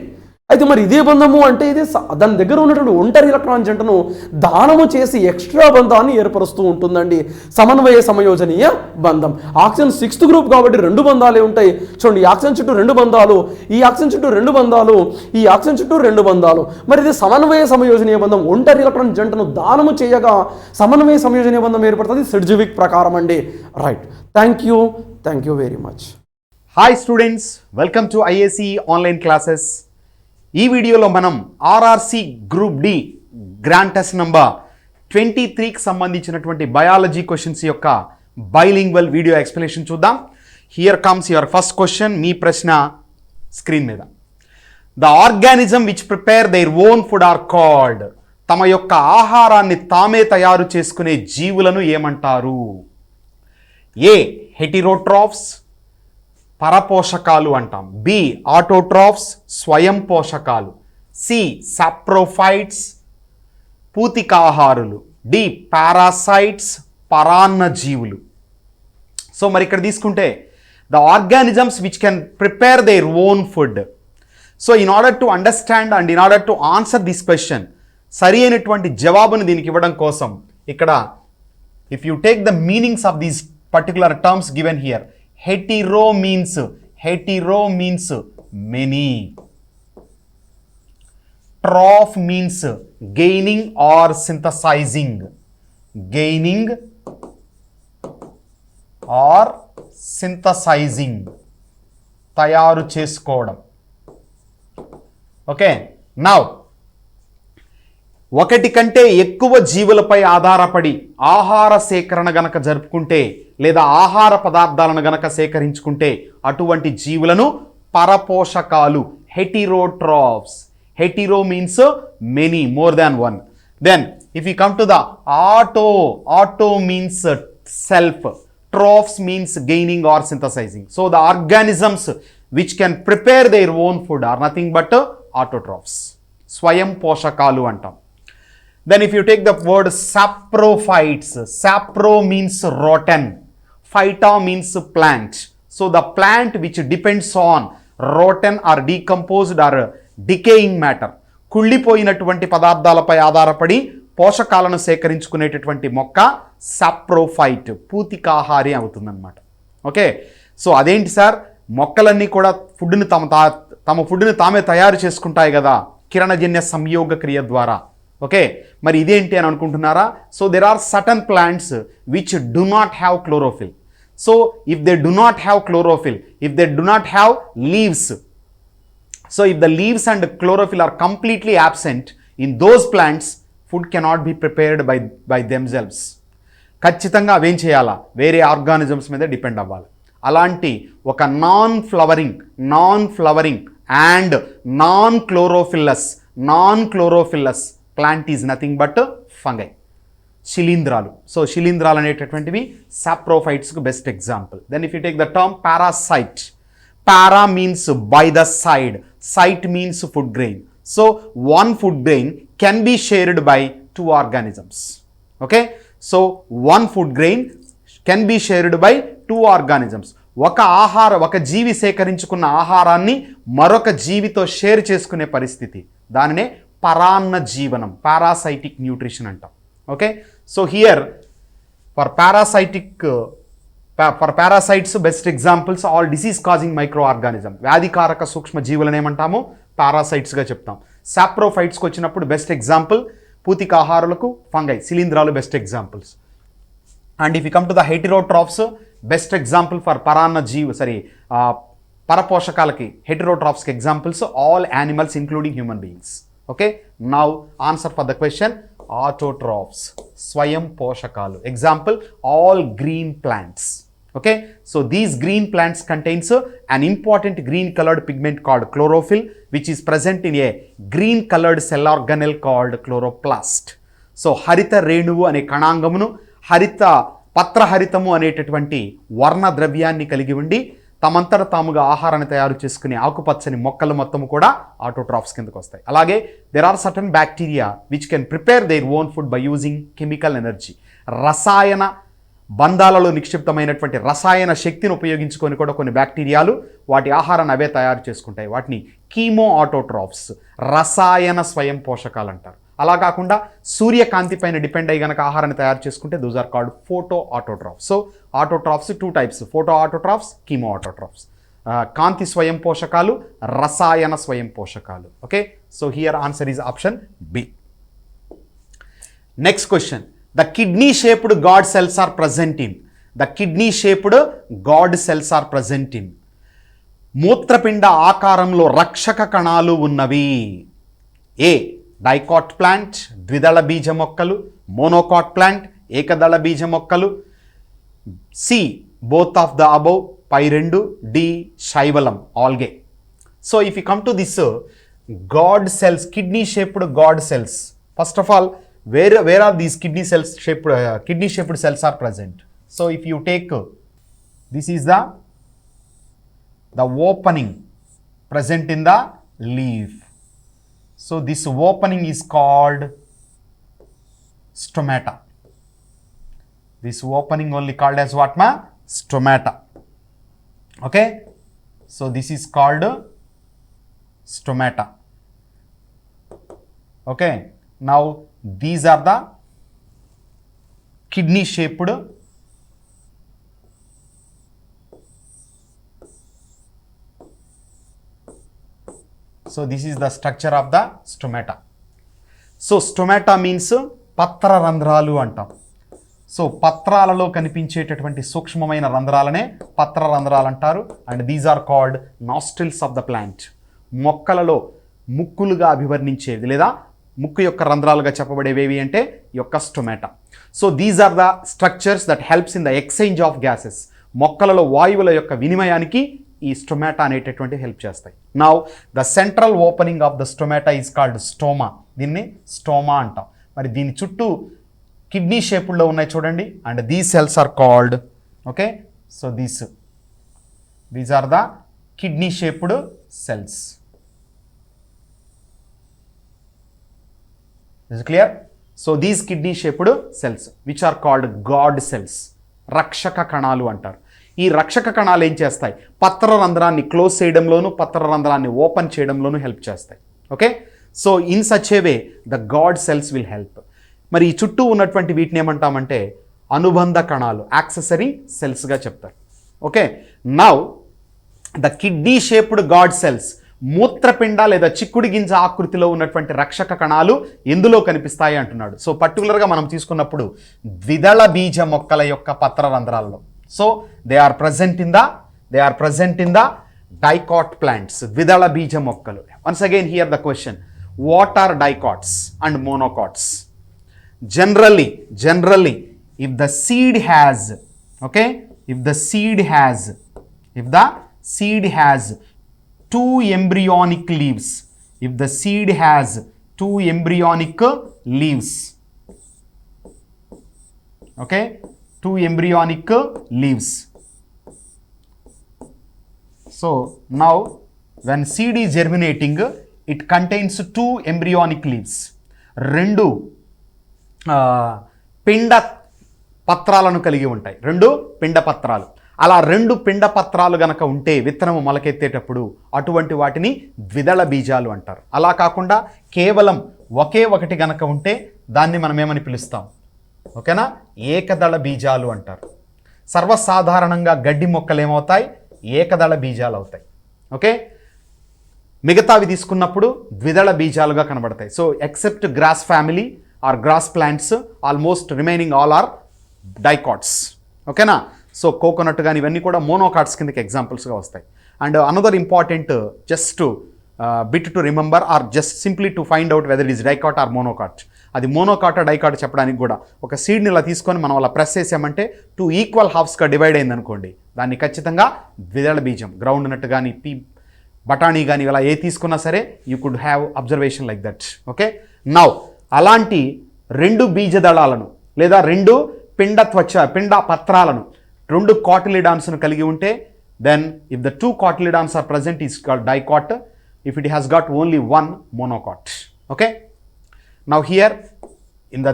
అయితే మరి ఇదే బంధము అంటే ఇది దాని దగ్గర ఉన్నటువంటి ఒంటరి ఎలక్ట్రాన్ జంటను దానము చేసి ఎక్స్ట్రా బంధాన్ని ఏర్పరుస్తూ ఉంటుందండి సమన్వయ సమయోజనీయ బంధం. ఆక్సిజన్ 6th గ్రూప్ కాబట్టి 2 బంధాలే ఉంటాయి. చూడండి, ఈ ఆక్సిజన్ చుట్టూ 2 బంధాలు, ఈ ఆక్సిజన్ చుట్టూ 2 బంధాలు, ఈ ఆక్సిజన్ చుట్టూ 2 బంధాలు. మరి ఇది సమన్వయ సమయోజనీయ బంధం. ఒంటరి ఎలక్ట్రాన్ జంటను దానము చేయగా సమన్వయ సమయోజనీయ బంధం ఏర్పడుతుంది సిడ్జ్విక్ ప్రకారం అండి. Right, thank you very much. Hi students, welcome to IAC online classes. ఈ వీడియోలో మనం RRC group D grand test number 23కి సంబంధించినటువంటి బయాలజీ క్వశ్చన్స్ యొక్క బైలింగ్వల్ వీడియో ఎక్స్ప్లెనేషన్ చూద్దాం. Here comes your first question. మీ ప్రశ్న స్క్రీన్ మీద. The organism which prepare their own food are called. తమ యొక్క ఆహారాన్ని తామే తయారు చేసుకునే జీవులను ఏమంటారు? ఏ హెటిరోట్రాఫ్స్, పరపోషకాలు అంటాం. బి ఆటోట్రాఫ్స్, స్వయం పోషకాలు. సి సాప్రోఫైట్స్, పూతికాహారులు. డి పారాసైట్స్, పరాన్న జీవులు. సో మరి ఇక్కడ తీసుకుంటే the organisms which can prepare their own food. So in order to understand and in order to answer this question, సరి అయినటువంటి జవాబును దీనికి ఇవ్వడం కోసం ఇక్కడ if you take the meanings of these particular terms given here, hetero means many, troph means gaining or synthesizing, తయారు చేసుకోవడం. Okay, now ఒకటి కంటే ఎక్కువ జీవులపై ఆధారపడి ఆహార సేకరణ గనక జరుపుకుంటే లేదా ఆహార పదార్థాలను గనక సేకరించుకుంటే అటువంటి జీవులను పరపోషకాలు, heterotrophs. Hetero means many, more than one. Then if you come to the auto means self, trophs means gaining or synthesising. So the organisms which can prepare their own food are nothing but autotrophs, స్వయం పోషకాలు అంటాం. Then if you take the word saprophytes, sapro means rotten, phyta means plant. So the plant which depends on rotten or decomposed or decaying matter, కుళ్ళిపోయినటువంటి పదార్థాలపై ఆధారపడి పోషకాలను సేకరించుకునేటటువంటి మొక్క సాప్రోఫైట్, పూతికాహారి అవుతుందన్నమాట. Okay, so అదేంటి sir, మొక్కలన్నీ కూడా తమ ఫుడ్ని తామే తయారు చేసుకుంటాయి కదా కిరణజన్య సంయోగ క్రియ ద్వారా. ఓకే, మరి ఇదేంటి అని అనుకుంటున్నారా? So there are certain plants which do not have chlorophyll. So if they do not have chlorophyll, if they do not have leaves, so if the leaves and chlorophyll are completely absent in those plants, food cannot be prepared by themselves. ఖచ్చితంగా అవేం చేయాలా? వేరే organisms మీద depend అవ్వాలి. అలాంటి ఒక non flowering and non chlorophyllous plant is nothing but fungi, శిలీంధ్రాలు. So శిలీంధ్రాలు అనేటటువంటివి సాప్రోఫైట్స్కు best example. Then if you take the term parasite, para means by the side, site means food grain. So one food grain can be shared by 2 organisms. Okay, so one food grain can be shared by 2 organisms. ఒక జీవి సేకరించుకున్న ఆహారాన్ని మరొక జీవితో share చేసుకునే పరిస్థితి, దానినే పరాన్న జీవనం, parasitic nutrition అంటాం. Okay, so here for parasites best examples all disease causing micro organism, వ్యాధికారక సూక్ష్మ జీవులను ఏమంటాము? పారాసైట్స్గా చెప్తాం. సాప్రోఫైట్స్కి వచ్చినప్పుడు బెస్ట్ ఎగ్జాంపుల్ పూతికాహారులకు ఫంగై, శిలీంధ్రాలు best examples. And if you come to the heterotrophs, best example for పరపోషకాలకి హెటిరోట్రాఫ్స్కి examples all animals including human beings. Okay, now answer for the question, autotrophs, స్వయం పోషకాలు. Example all green plants. Okay, so these green plants contains an important green colored pigment called chlorophyll, which is present in a green colored cell organelle called chloroplast. So harita renuvu ane kanangamunu harita పత్రహరితము అనేటటువంటి వర్ణ ద్రవ్యాన్ని కలిగి ఉండి తమంతట తాముగా ఆహారాన్ని తయారు చేసుకునే ఆకుపచ్చని మొక్కలు మొత్తము కూడా ఆటోట్రాఫ్స్ కిందకు వస్తాయి. అలాగే there are certain bacteria which can prepare their own food by using chemical energy. రసాయన బంధాలలో నిక్షిప్తమైనటువంటి రసాయన శక్తిని ఉపయోగించుకొని కూడా కొన్ని బ్యాక్టీరియాలు వాటి ఆహారాన్ని అవే తయారు చేసుకుంటాయి. వాటిని కీమో ఆటోట్రాఫ్స్, రసాయన స్వయం పోషకాలు అంటారు. అలా కాకుండా సూర్యకాంతి పైన డిపెండ్ అయ్యి కనుక ఆహారాన్ని తయారు చేసుకుంటే those are called photo autotrophs. So autotrophs 2 types, photo autotrophs, chemo autotrophs. కాంతి స్వయం పోషకాలు, రసాయన స్వయం పోషకాలు. Okay, so here answer is option B. Next question, the kidney shaped guard cells are present in. The kidney shaped guard cells are present in. మూత్రపిండ ఆకారంలో రక్షక కణాలు ఉన్నవి. ఏ డైకాట్ ప్లాంట్, ద్విదళ బీజ మొక్కలు. మోనోకాట్ ప్లాంట్, ఏకదళ బీజ మొక్కలు. C both of the above, పై 2. డి శైవలం, algae. So if you come to this guard cells, kidney shaped guard cells, first of all where are these kidney shaped cells are present? So if you take this is the opening present in the leaf. So this opening is called stomata. This opening only called as what ma? Stomata. Okay, so this is called stomata. Okay, now these are the kidney shaped so this is the structure of the stomata. So stomata means పత్ర రంధ్రాలు అంటాం. So పత్రాలలో కనిపించేటటువంటి సూక్ష్మమైన రంధ్రాలనే పత్ర రంధ్రాలు అంటారు. And these are called nostrils of the plant. మొక్కలలో ముక్కులుగా అభివర్ణించేది లేదా ముక్కు యొక్క రంధ్రాలుగా చెప్పబడేవేవి అంటే యొక్క stomata. So these are the structures that helps in the exchange of gases. మొక్కలలో వాయువుల యొక్క వినిమయానికి ఈ స్టొమాటా అనేటటువంటి హెల్ప్ చేస్తాయి. Now the central opening of the stomata is called stoma. దీన్ని స్టోమా అంటాం. మరి దీని చుట్టూ కిడ్నీ షేపుల్లో ఉన్నాయి చూడండి. And these cells are called okay. So these are the kidney shaped cells. Is it clear? So these kidney shaped cells which are called God cells, రక్షక కణాలు అంటారు. ఈ రక్షక కణాలు ఏం చేస్తాయి? పత్ర రంధ్రాన్ని క్లోజ్ చేయడంలోను పత్ర రంధ్రాన్ని ఓపెన్ చేయడంలోను హెల్ప్ చేస్తాయి. Okay, so in such a way the God cells will help. మరి ఈ చుట్టూ ఉన్నటువంటి వీటిని ఏమంటామంటే అనుబంధ కణాలు, యాక్సెసరీ సెల్స్గా చెప్తారు. Okay, now the kidney shaped guard cells, మూత్రపిండ లేదా చిక్కుడు గింజ ఆకృతిలో ఉన్నటువంటి రక్షక కణాలు ఎందులో కనిపిస్తాయి అంటున్నాడు. సో పర్టికులర్గా మనం తీసుకున్నప్పుడు ద్విదళ బీజ మొక్కల యొక్క పత్ర రంధ్రాల్లో. So they are present in the dicot plants, ద్విదళ బీజ మొక్కలు. Once again here the question, what are dicots and monocots? Generally, if the seed has two embryonic leaves, okay, 2 embryonic leaves. So now when seed is germinating, it contains 2 embryonic leaves. 2 పిండ పత్రాలను కలిగి ఉంటాయి. 2 పిండ పత్రాలు. అలా 2 పిండ పత్రాలు గనక ఉంటే విత్తనము మొలకెత్తేటప్పుడు అటువంటి వాటిని ద్విదళ బీజాలు అంటారు. అలా కాకుండా కేవలం ఒకే ఒకటి గనక ఉంటే దాన్ని మనం ఏమని పిలుస్తాం? ఓకేనా, ఏకదళ బీజాలు అంటారు. సర్వసాధారణంగా గడ్డి మొక్కలు ఏమవుతాయి? ఏకదళ బీజాలు అవుతాయి. ఓకే, మిగతావి తీసుకున్నప్పుడు ద్విదళ బీజాలుగా కనబడతాయి. So except grass family or grass plants, almost remaining all are dicots. ఓకేనా, సో కోకోనట్ కానీ ఇవన్నీ కూడా మోనోకాట్స్ కిందకి ఎగ్జాంపుల్స్గా వస్తాయి. And another important just bit to remember or just simply to find out whether it is dicot or monocot. అది monocot dicot చెప్పడానికి కూడా ఒక సీడ్ని ఇలా తీసుకొని మనం అలా ప్రెస్ చేసామంటే 2 ఈక్వల్ హాఫ్స్గా డివైడ్ అయింది అనుకోండి, దాన్ని ఖచ్చితంగా ద్విదళ బీజం. గ్రౌండ్ నట్ కానీ బఠానీ కానీ ఇలా ఏ తీసుకున్నా సరే you could have observation like that. Okay, now అలాంటి 2 బీజదళాలను లేదా 2 పిండ పత్రాలను, 2 కాటిలిడాన్స్ను కలిగి ఉంటే then if the 2 cotyledons are present is called dicot. If it has got only 1 monocot. Okay, now here in the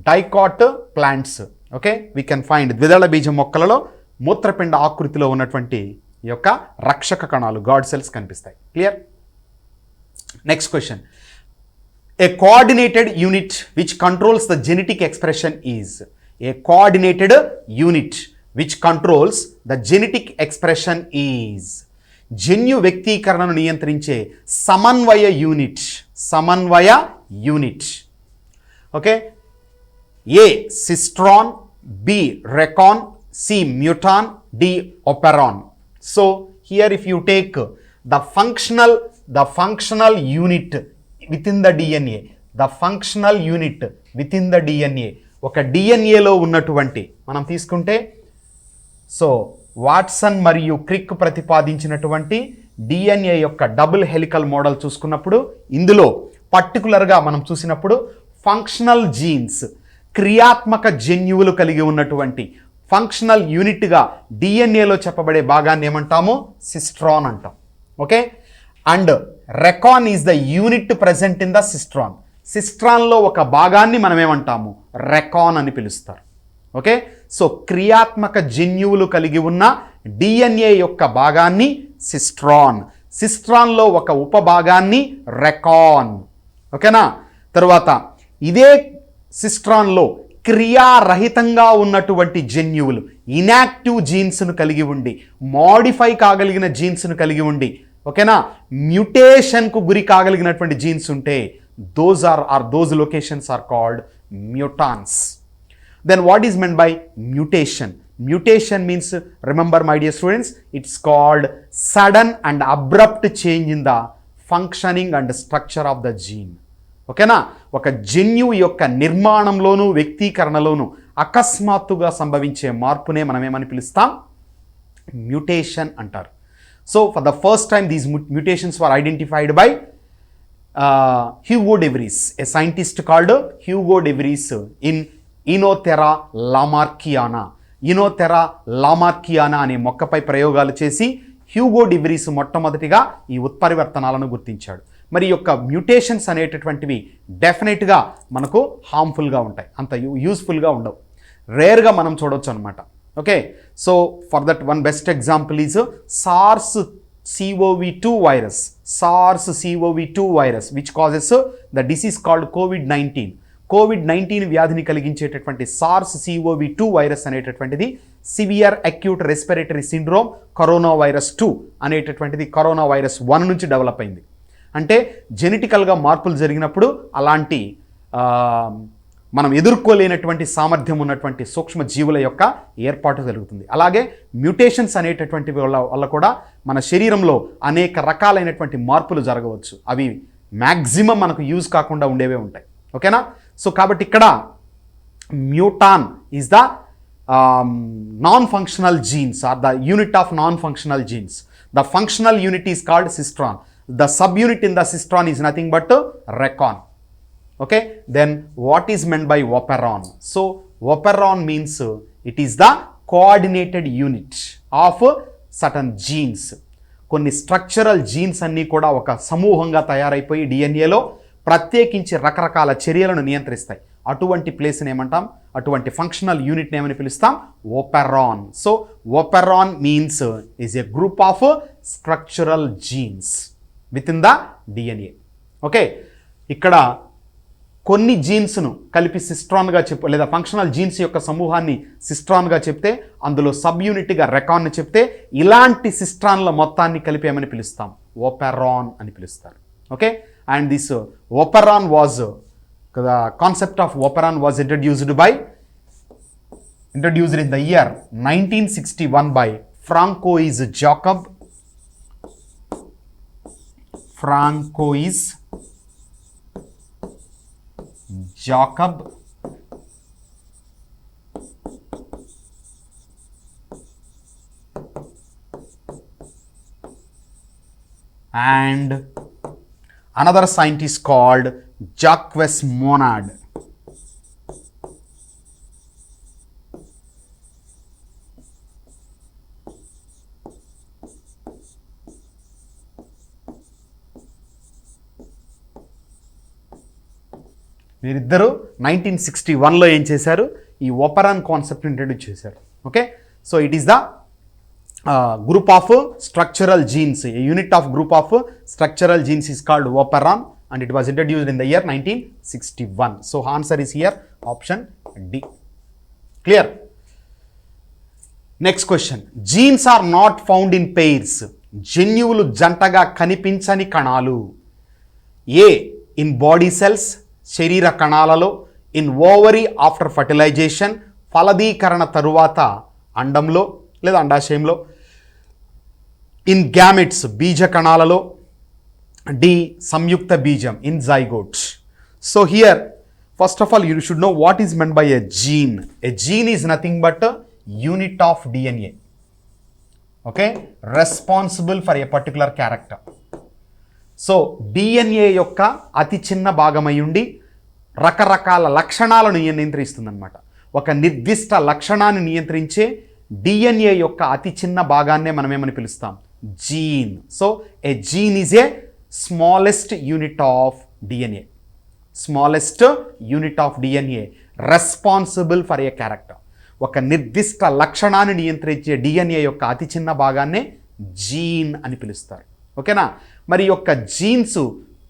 dicot plants. Okay, we can find ద్విదళ బీజం మొక్కలలో మూత్రపిండ ఆకృతిలో ఉన్నటువంటి ఈ యొక్క రక్షక కణాలు, గాడ్ సెల్స్ కనిపిస్తాయి. Clear? Next question. A coordinated unit which controls the genetic expression is. A coordinated unit which controls the genetic expression is. జన్యు వ్యక్తీకరణను నియంత్రించే సమన్వయ యూనిట్. సమన్వయ unit. Okay, A cistron, B recon, C muton, D operon. So here if you take the functional unit within the DNA, the functional unit within the DNA, ఒక డిఎన్ఏలో ఉన్నటువంటి మనం తీసుకుంటే, so Watson మరియు క్రిక్ ప్రతిపాదించినటువంటి డిఎన్ఏ యొక్క double helical model చూసుకున్నప్పుడు, ఇందులో పర్టికులర్గా మనం చూసినప్పుడు ఫంక్షనల్ జీన్స్, క్రియాత్మక జన్యువులు కలిగి ఉన్నటువంటి ఫంక్షనల్ యూనిట్గా డిఎన్ఏలో చెప్పబడే భాగాన్ని ఏమంటాము? సిస్ట్రాన్ అంటాం. Okay, and recon is the unit present in the cistron. సిస్ట్రాన్లో ఒక భాగాన్ని మనం ఏమంటాము? రెకాన్ అని పిలుస్తారు. ఓకే, సో క్రియాత్మక జన్యువులు కలిగి ఉన్న డిఎన్ఏ యొక్క భాగాన్ని సిస్ట్రాన్, సిస్ట్రాన్లో ఒక ఉపభాగాన్ని రెకాన్. ఓకేనా? తరువాత ఇదే సిస్ట్రాన్లో క్రియారహితంగా ఉన్నటువంటి జన్యువులు, ఇనాక్టివ్ జీన్స్ను కలిగి ఉండి, మాడిఫై కాగలిగిన జీన్స్ను కలిగి ఉండి, ఓకేనా, మ్యూటేషన్కు గురి కాగలిగినటువంటి జీన్స్ ఉంటే those locations are called mutants. Then what is meant by mutation? Mutation means, remember my dear students, it's called sudden and abrupt change in the functioning and structure of the gene. ఓకేనా? ఒక జన్యువు యొక్క నిర్మాణంలోను వ్యక్తీకరణలోను అకస్మాత్తుగా సంభవించే మార్పునే మనం ఏమని పిలుస్తాం? Mutation అంటారు. So for the first time these mutations were identified by Hugo de Vries, a scientist called Hugo de Vries in Enothera lamarckiana. Enothera lamarckiana అనే మొక్కపై ప్రయోగాలు చేసి హ్యూగో డి వ్రీస్ మొట్టమొదటిగా ఈ ఉత్పరివర్తనాలను గుర్తించాడు. మరి యొక్క మ్యూటేషన్స్ అనేటటువంటివి డెఫినెట్గా మనకు హార్మ్ఫుల్గా ఉంటాయి, అంత యూస్ఫుల్గా ఉండవు, రేర్గా మనం చూడవచ్చు అనమాట. Okay, so for that one best example is SARS-CoV-2 virus. SARS-CoV-2 virus which causes the disease called COVID-19. COVID-19 వ్యాధిని కలిగించేటటువంటి SARS-CoV-2 వైరస్ అనేటటువంటిది severe acute respiratory syndrome corona virus 2 అనేటటువంటిది కరోనా వైరస్ 1 నుంచి డెవలప్ అయింది. అంటే జెనెటికల్గా మార్పులు జరిగినప్పుడు అలాంటి మనం ఎదుర్కోలేనటువంటి సామర్థ్యం ఉన్నటువంటి సూక్ష్మ జీవుల యొక్క ఏర్పాటు జరుగుతుంది. అలాగే మ్యూటేషన్స్ అనేటటువంటి వల్ల కూడా మన శరీరంలో అనేక రకాలైనటువంటి మార్పులు జరగవచ్చు. అవి మ్యాక్సిమం మనకు యూజ్ కాకుండా ఉండేవే ఉంటాయి. ఓకేనా? సో కాబట్టి ఇక్కడ muton is the non-functional genes or the unit of non-functional genes. The functional unit is called cistron. The subunit in the cistron is nothing but recon. Okay, then what is meant by operon? So operon means it is the coordinated unit of certain genes. కొన్ని structural jeans అన్నీ కూడా ఒక సమూహంగా తయారైపోయి డిఎన్ఏలో ప్రత్యేకించి రకరకాల చర్యలను నియంత్రిస్తాయి. అటువంటి ప్లేస్ని ఏమంటాం? అటువంటి ఫంక్షనల్ యూనిట్ని ఏమని పిలుస్తాం? Operon. So operon means is a group of structural jeans with in the DNA. Okay, ఇక్కడ కొన్ని జీన్స్ను కలిపి సిస్ట్రాన్గా చెప్పు, లేదా ఫంక్షనల్ జీన్స్ యొక్క సమూహాన్ని సిస్ట్రాన్గా చెప్తే, అందులో సబ్ యూనిట్గా రెకాన్ని చెప్తే, ఇలాంటి సిస్ట్రాన్ల మొత్తాన్ని కలిపి ఏమని పిలుస్తాం? ఓపెరాన్ అని పిలుస్తారు. Okay, and this operon was, the concept of operon was introduced in the year 1961 by Francois Jacob. And another scientist called Jacques Monod. వీరిద్దరూ 1961లో ఏం చేశారు, ఈ ఓపెరాన్ కాన్సెప్ట్ ఇంట్రడ్యూస్ చేశారు. Okay, so it is the group of structural genes. A unit of group of structural genes is called operon and it was introduced in the year 1961. So answer is here option D. Clear? Next question. Genes are not found in pairs. జన్యువులు జంటగా కనిపించని కణాలు. A in body cells, శరీర కణాలలో, in ovary after fertilization, ఫలదీకరణ తరువాత అండంలో లేదా అండాశయంలో, in gametes బీజ కణాలలో, డి సంయుక్త బీజం in zygotes. So here first of all you should know what is meant by a gene. A gene is nothing but unit of DNA. Okay, responsible for a particular character. So DNA యొక్క అతి చిన్న భాగమై ఉండి రకరకాల లక్షణాలను నియంత్రిస్తుందన్నమాట. ఒక నిర్దిష్ట లక్షణాన్ని నియంత్రించే డిఎన్ఏ యొక్క అతి చిన్న భాగాన్నే మనం ఏమని పిలుస్తాం, gene. So a gene is a smallest unit of DNA. Smallest unit of DNA responsible for a character. ఒక నిర్దిష్ట లక్షణాన్ని నియంత్రించే డిఎన్ఏ యొక్క అతి చిన్న భాగాన్నే జీన్ అని పిలుస్తారు. ఓకేనా, మరి యొక్క జీన్స్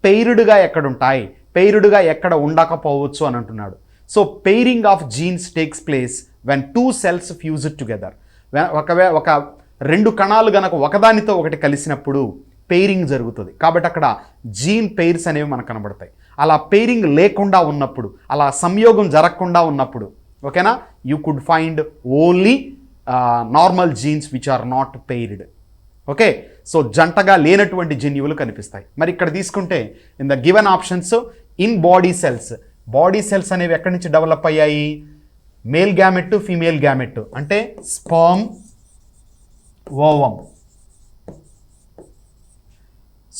పెయిర్డ్గా ఎక్కడుంటాయి, పెయిర్డ్గా ఎక్కడ ఉండకపోవచ్చు అని అంటున్నాడు. So pairing of jeans takes place when two cells fused together. ఒక రెండు కణాలు గనక ఒకదానితో ఒకటి కలిసినప్పుడు పెయిరింగ్ జరుగుతుంది. కాబట్టి అక్కడ జీన్ పెయిర్స్ అనేవి మనకు కనబడతాయి. అలా పెయిరింగ్ లేకుండా ఉన్నప్పుడు, అలా సంయోగం జరగకుండా ఉన్నప్పుడు, ఓకేనా, you could find only normal genes which are not paired. Okay, so జంటగా లేనటువంటి జన్యువులు కనిపిస్తాయి. మరి ఇక్కడ తీసుకుంటే in the given options, in body cells, body cells అనేవి ఎక్కడి నుంచి డెవలప్ అయ్యాయి, మేల్ గ్యామెట్, ఫీమేల్ గ్యామెట్, అంటే స్పర్మ్, ఓవం,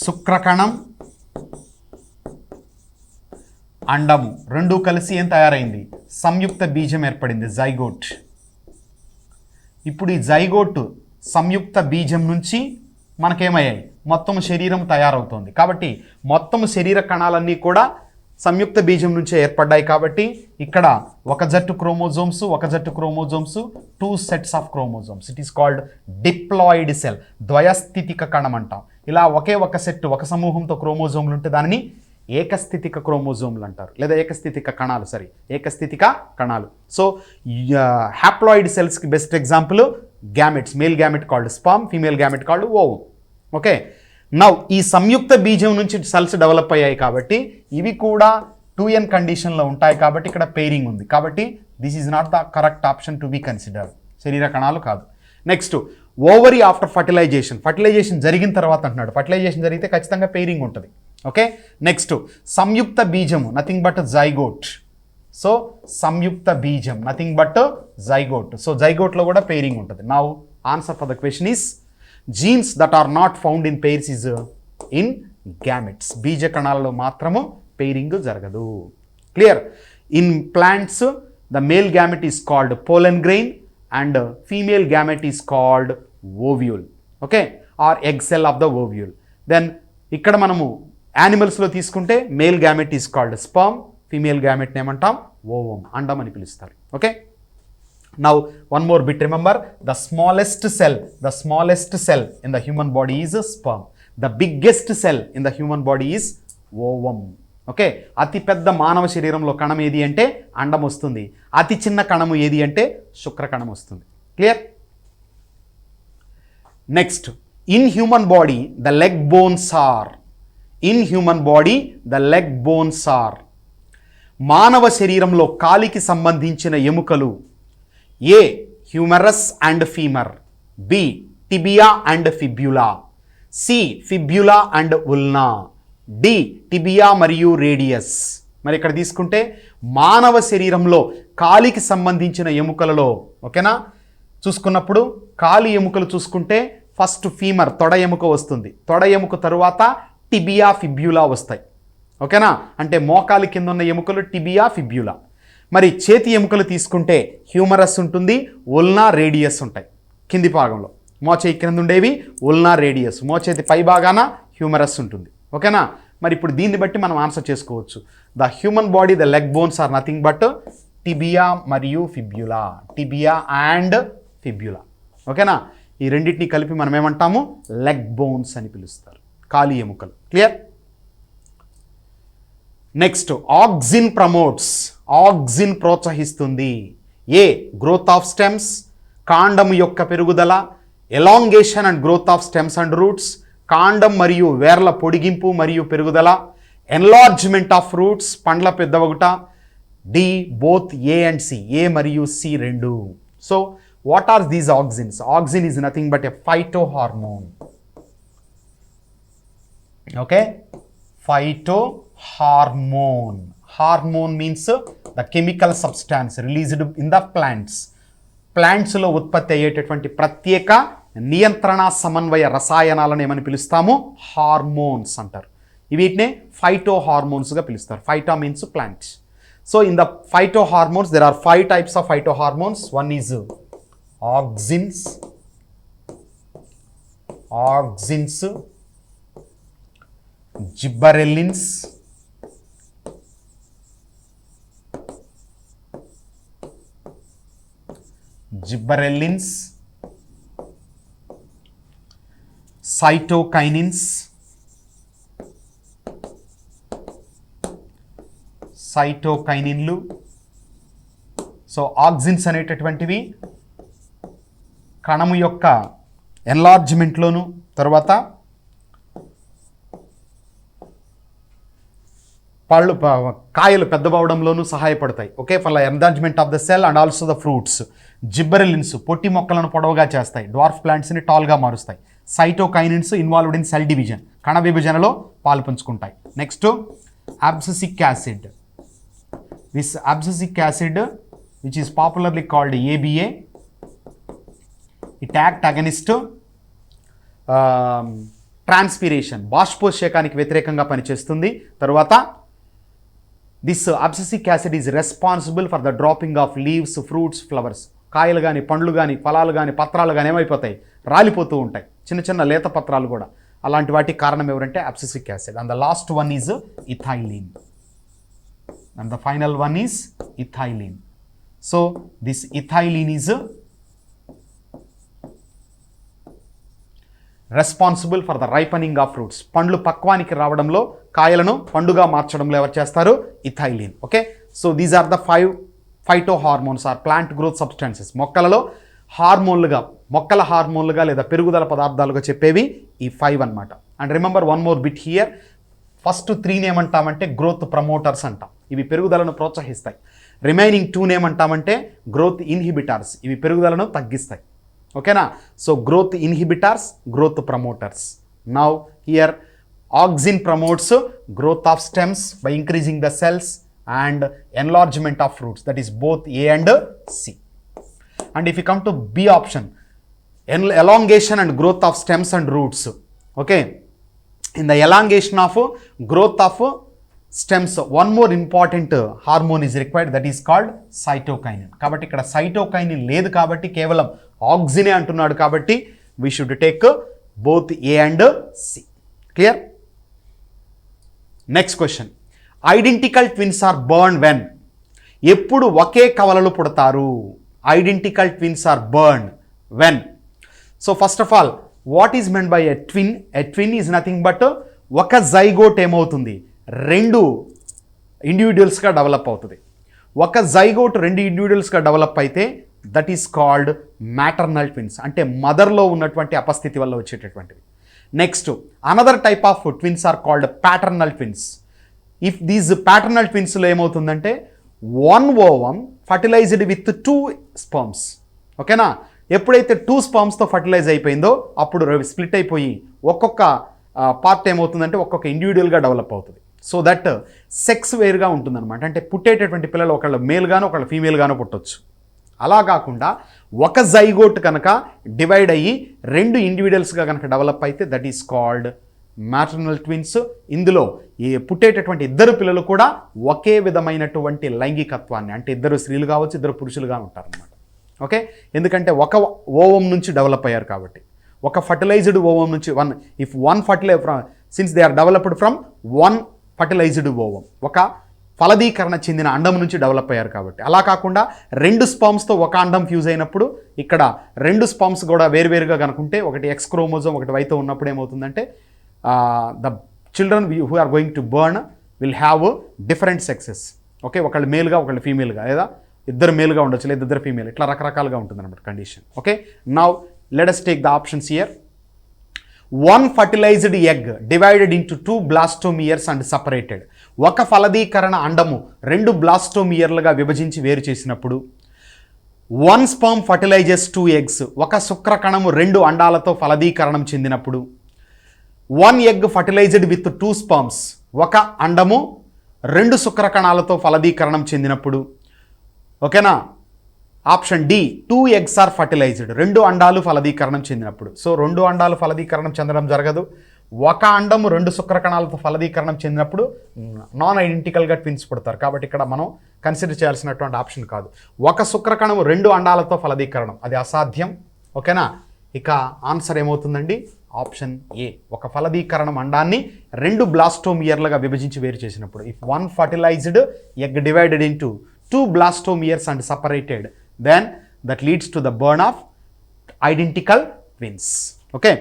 శుక్రకణం, అండము రెండూ కలిసి ఏం తయారైంది, సంయుక్త బీజం ఏర్పడింది, జైగోట్. ఇప్పుడు ఈ జైగోట్ సంయుక్త బీజం నుంచి మనకేమయ్యాయి, మొత్తం శరీరం తయారవుతుంది. కాబట్టి మొత్తం శరీర కణాలన్నీ కూడా సంయుక్త బీజం నుంచే ఏర్పడ్డాయి. కాబట్టి ఇక్కడ ఒక జట్టు క్రోమోజోమ్స్, ఒక జట్టు chromosomes, 2 sets of chromosomes. It is called diploid cell, ద్వయస్థితిక కణం అంటాం. ఇలా ఒకే ఒక సెట్, ఒక సమూహంతో క్రోమోజోమ్లు ఉంటే దానిని ఏకస్థితిక క్రోమోజోమ్లు అంటారు, లేదా ఏకస్థితిక కణాలు. ఏకస్థితిక కణాలు. సో హ్యాప్లాయిడ్ సెల్స్కి best example gametes, male gamete called sperm, female gamete called ovum. Okay, now ఈ సంయుక్త బీజం నుంచి సెల్స్ డెవలప్ అయ్యాయి కాబట్టి ఇవి కూడా 2n కండిషన్లో ఉంటాయి. కాబట్టి ఇక్కడ పెయిరింగ్ ఉంది. కాబట్టి this is not the correct option to be consider. శరీర కణాలు కాదు. Next, ovary after fertilisation. Fertilisation జరిగిన తర్వాత అంటున్నాడు. ఫర్టిలైజేషన్ జరిగితే ఖచ్చితంగా పెయిరింగ్ ఉంటుంది. ఓకే, నెక్స్ట్ సంయుక్త బీజము, నథింగ్ బట్ జైగోట్. సో సంయుక్త బీజం నథింగ్ బట్ జైగోట్. సో జైగోట్లో కూడా పెయిరింగ్ ఉంటుంది. Now answer for the question is genes that are not found in pairs is in gametes. బీజ కణాలలో మాత్రము పెయిరింగ్ జరగదు. Clear? In plants the male gamete is called pollen grain and female gamete is called ovule. Okay, or egg cell of the ovule. Then ఇక్కడ మనము యానిమల్స్లో తీసుకుంటే male gamete is called sperm, female గ్యామెట్ని ఏమంటాం, ovum, అండం అని పిలుస్తారు. Okay, now one more bit, remember the smallest cell in the human body is a sperm. The biggest cell in the human body is ovum. Okay, అతి పెద్ద మానవ శరీరంలో కణం ఏది అంటే అండం వస్తుంది. అతి చిన్న కణము ఏది అంటే శుక్రకణం వస్తుంది. Clear? Next, in human body the leg bones are. In human body the leg bones are. మానవ శరీరంలో కాలికి సంబంధించిన ఎముకలు A humerus and femur, B tibia and fibula, C fibula and ulna, D tibia మరియు రేడియస్. మరి ఇక్కడ తీసుకుంటే మానవ శరీరంలో కాలికి సంబంధించిన ఎముకలలో, ఓకేనా, చూసుకున్నప్పుడు కాలి ఎముకలు చూసుకుంటే ఫస్ట్ ఫీమర్ తొడ ఎముక వస్తుంది. తొడ ఎముక తరువాత టిబియా ఫిబ్యులా వస్తాయి. ఓకేనా, అంటే మోకాలి కింద ఉన్న ఎముకలు టిబియా ఫిబ్యులా. మరి చేతి ఎముకలు తీసుకుంటే హ్యూమరస్ ఉంటుంది, ఉల్నా రేడియస్ ఉంటాయి కింది భాగంలో. మోచేయి కింద ఉండేవి ఉల్నా రేడియస్, మోచేతి పై భాగాన హ్యూమరస్ ఉంటుంది. ఓకేనా, మరి ఇప్పుడు దీన్ని బట్టి మనం ఆన్సర్ చేసుకోవచ్చు. The human body, the leg bones are nothing but tibia మరియు ఫిబ్యులా. Tibia and ఫిబ్యులా. ఓకేనా? ఈ రెండింటిని కలిపి మనం ఏమంటాము? లెగ్ బోన్స్ అని పిలుస్తారు, కాలి ఎముకలు. Clear? Next, auxin promotes. Auxin ప్రోత్సహిస్తుంది. ఏ, గ్రోత్ ఆఫ్ స్టెమ్స్, కాండము యొక్క పెరుగుదల, elongation and growth of stems and roots, కాండం మరియు వేర్ల పొడిగింపు మరియు పెరుగుదల, ఎన్లార్జ్మెంట్ ఆఫ్ రూట్స్, పండ్ల పెద్దవగుట. D, both A and C. A మరియు సి రెండు. So what are these auxins? Auxin is nothing but a phyto hormone. Okay, phyto hormone. Hormone means the chemical substance released in the plants. ప్లాంట్స్లో ఉత్పత్తి అయ్యేటటువంటి ప్రత్యేక నియంత్రణ సమన్వయ రసాయనాలను ఏమని పిలుస్తాము? హార్మోన్స్ అంటారు. వీటినే ఫైటో హార్మోన్స్గా పిలుస్తారు. Phyto means plants. So in the phyto hormones there are 5 types of phytohormones. One is auxins, gibberellins, సైటోకైనిన్లు. సో ఆక్సిన్స్ అనేటటువంటివి కణము యొక్క ఎన్లార్జ్మెంట్లోను, తర్వాత కాయలు పెద్దవడంలోనూ సహాయపడతాయి. Okay, for enlargement of the cell and also the fruits. Gibberellins పొట్టి మొక్కలను పొడవుగా చేస్తాయి, డ్వార్ఫ్ ప్లాంట్స్ని టాల్గా మారుస్తాయి. Cytokinins involved in cell division, కణ విభజనలో పాలు పంచుకుంటాయి. Next, abscisic acid. This abscisic acid, which is popularly called ABA, it acts against transpiration, బాష్పోత్సేకానికి వ్యతిరేకంగా పనిచేస్తుంది. తర్వాత this abscisic acid is responsible for the dropping of leaves, fruits, flowers. కాయలు కానీ, పండ్లు కానీ, ఫలాలు కానీ, పత్రాలు కానీ ఏమైపోతాయి? రాలిపోతూ ఉంటాయి. చిన్న చిన్న లేత పత్రాలు కూడా. అలాంటి వాటికి కారణం ఎవరంటే abscisic acid. And the last one is ethylene. And the final one is ethylene. So this ethylene is responsible for the ripening of fruits. పండ్లు పక్వానికి రావడంలో, కాయలను పండుగా మార్చడంలో ఎవరు చేస్తారు? Ethylene. Okay, so these are the 5 phytohormones or plant growth substances. మొక్కలలో హార్మోన్లుగా, మొక్కల హార్మోన్లుగా లేదా పెరుగుదల పదార్థాలుగా చెప్పేవి ఈ 5 అన్నమాట. And remember one more bit here. First 3 ఏమంటామంటే గ్రోత్ ప్రమోటర్స్ అంటాం, ఇవి పెరుగుదలను ప్రోత్సహిస్తాయి. రిమైనింగ్ 2 ఏమంటామంటే గ్రోత్ ఇన్హిబిటార్స్, ఇవి పెరుగుదలను తగ్గిస్తాయి. ఓకేనా? So growth inhibitors, growth promoters. Now here auxin promotes growth of stems by increasing the cells and enlargement of fruits, that is both A and C. And if you come to B option, elongation and growth of stems and roots. Okay, in the elongation of growth of stems, one more important hormone is required, that is called cytokinin. కాబట్టి ఇక్కడ cytokinin లేదు కాబట్టి కేవలం ఆక్సినే అంటున్నాడు కాబట్టి we should take both A and C. Clear? Next question. Identical twins are born when? ఎప్పుడు ఒకే కవలలు పుడతారు? Identical twins are born when? So first of all, what is meant by a twin? A twin is nothing but ఒక zygote ఏమవుతుంది, 2 ఇండివిజువల్స్గా develop అవుతుంది. ఒక zygote 2 ఇండివిజువల్స్గా develop అయితే that is called maternal twins, అంటే మదర్లో ఉన్నటువంటి అపస్థితి వల్ల వచ్చేటటువంటివి. Next, another type of twins are called paternal twins. If these paternal ట్విన్స్లో ఏమవుతుందంటే 1 ovum ఫర్టిలైజ్డ్ విత్ 2 sperms. ఓకేనా? ఎప్పుడైతే 2 spermsతో ఫర్టిలైజ్ అయిపోయిందో అప్పుడు స్ప్లిట్ అయిపోయి ఒక్కొక్క పార్ట్ ఏమవుతుందంటే ఒక్కొక్క ఇండివిజువల్గా డెవలప్ అవుతుంది. సో దట్ సెక్స్ వేరుగా ఉంటుందన్నమాట. అంటే పుట్టేటటువంటి పిల్లలు ఒకళ్ళు మేల్ గాను ఒకళ్ళు ఫీమేల్ గాను పుట్టొచ్చు. అలా కాకుండా ఒక జైగోట్ కనుక డివైడ్ అయ్యి 2 ఇండివిజువల్స్గా కనుక డెవలప్ అయితే that is called maternal twins. ఇందులో ఈ పుట్టేటటువంటి 2 పిల్లలు కూడా ఒకే విధమైనటువంటి లైంగికత్వాన్ని, అంటే 2 స్త్రీలు కావచ్చు 2 పురుషులుగా ఉంటారన్నమాట. ఓకే, ఎందుకంటే ఒక ఓవం నుంచి డెవలప్ అయ్యారు కాబట్టి. ఒక ఫర్టిలైజ్డ్ ఓవం నుంచి if one since they are developed from one fertilised ovum, ఒక ఫలదీకరణ చెందిన అండం నుంచి డెవలప్ అయ్యారు కాబట్టి. అలా కాకుండా 2 స్పర్మ్స్తో ఒక అండం ఫ్యూజ్ అయినప్పుడు ఇక్కడ 2 స్పర్మ్స్ కూడా వేరువేరుగా కనుకుంటే ఒకటి ఎక్స్ క్రోమోజోమ్ ఒకటి వైతో ఉన్నప్పుడు ఏమవుతుందంటే the children who are going to born will have different sexes. Okay, ఒకళ్ళు మేల్గా ఒకళ్ళు ఫీమేల్గా, లేదా ఇద్దరు మేల్గా ఉండొచ్చు లేదా ఇద్దరు ఫీమేల్, ఇట్లా రకరకాలుగా ఉంటుంది అనమాట condition. Okay, now let us take the options here. 1 fertilised egg divided into 2 blastomeres and separated. ఒక ఫలదీకరణ అండము 2 బ్లాస్టోమియర్లుగా విభజించి వేరు చేసినప్పుడు. 1 స్పర్మ్ ఫర్టిలైజెస్ 2 eggs. ఒక శుక్రకణము 2 అండాలతో ఫలదీకరణం చెందినప్పుడు. 1 egg ఫర్టిలైజ్డ్ విత్ 2 sperms. ఒక అండము 2 శుక్రకణాలతో ఫలదీకరణం చెందినప్పుడు. ఓకేనా. Option D 2 eggs are fertilized. 2 అండాలు ఫలదీకరణం చెందినప్పుడు. సో 2 అండాలు ఫలదీకరణం చెందడం జరగదు. ఒక అండము 2 శుక్రకణాలతో ఫలదీకరణం చెందినప్పుడు నాన్ ఐడెంటికల్గా ట్విన్స్ పుడతారు. కాబట్టి ఇక్కడ మనం కన్సిడర్ చేయాల్సినటువంటి ఆప్షన్ కాదు. ఒక శుక్రకణము 2 అండాలతో ఫలదీకరణం, అది అసాధ్యం. ఓకేనా. ఇక ఆన్సర్ ఏమవుతుందండి? Option A. ఒక ఫలదీకరణం అండాన్ని 2 బ్లాస్టోమియర్లుగా విభజించి వేరు చేసినప్పుడు. If 1 fertilised egg divided into 2 blastomeres and separated, then that leads to the burn of identical twins. Okay,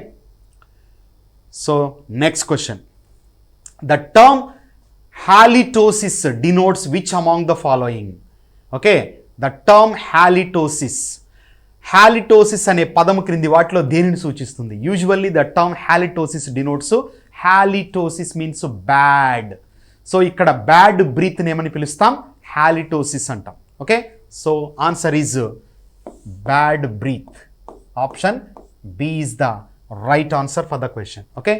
so next question. The term halitosis denotes which among the following? Okay, the term halitosis అనే పదము క్రింది వాటిలో దేనిని సూచిస్తుంది? Usually the term halitosis denotes, halitosis means bad. So ఇక్కడ bad బ్రీత్ని ఏమని పిలుస్తాం? halitosis అంటాం. Okay, so answer is bad breath. Option B is the right answer for the question. Okay,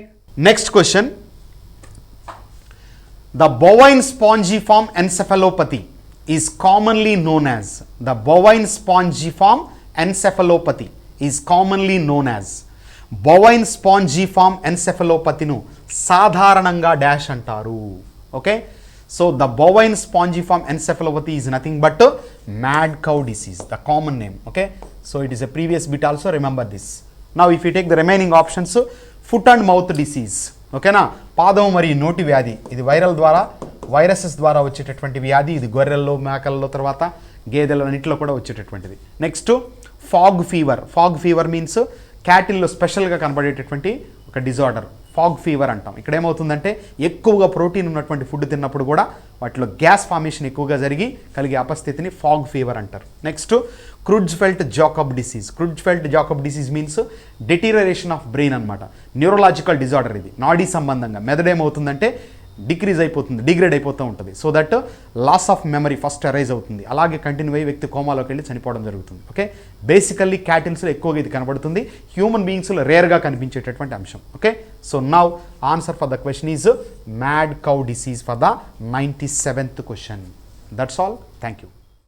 next question. The bovine spongiform encephalopathy is commonly known as. The bovine spongiform encephalopathy is commonly known as. Bovine spongiform ఎన్సెఫలోపతిను సాధారణంగా dash అంటారు. Okay, so the bovine spongiform encephalopathy is nothing but mad cow disease, the common name. Okay, so it is a previous bit also, remember this. Now if you take the remaining options, foot and mouth disease. Okay na, పాదము మరియు నోటి వ్యాధి, ఇది viruses ద్వారా వచ్చేటటువంటి వ్యాధి. ఇది గొర్రెల్లో, మేకల్లో, తర్వాత గేదెల అన్నింటిలో కూడా వచ్చేటటువంటిది. నెక్స్ట్ ఫాగ్ ఫీవర్ మీన్స్ క్యాటిల్లో స్పెషల్గా కనబడేటటువంటి ఒక డిజార్డర్, ఫాగ్ ఫీవర్ అంటాం. ఇక్కడ ఏమవుతుందంటే ఎక్కువగా ప్రోటీన్ ఉన్నటువంటి ఫుడ్ తిన్నప్పుడు కూడా వాటిలో గ్యాస్ ఫార్మేషన్ ఎక్కువగా జరిగి కలిగే అపస్థితిని ఫాగ్ ఫీవర్ అంటారు. Next Creutzfeldt Jakob disease means deterioration of brain అనమాట. న్యూరలాజికల్ డిజార్డర్ ఇది, నాడీ సంబంధంగా. మెదడు ఏమవుతుందంటే డిగ్రేడ్ అయిపోతూ ఉంటుంది. So that loss of memory first arise అవుతుంది. అలాగే కంటిన్యూ అయ్యి వ్యక్తి కోమాలోకి వెళ్ళి చనిపోవడం జరుగుతుంది. ఓకే, బేసికల్లీ క్యాటిల్స్లో ఎక్కువగా ఇది కనబడుతుంది, హ్యూమన్ బీయింగ్స్లో రేర్గా కనిపించేటటువంటి అంశం. Okay, so now answer for the question is mad cow disease for the 97th question. That's all. Thank you.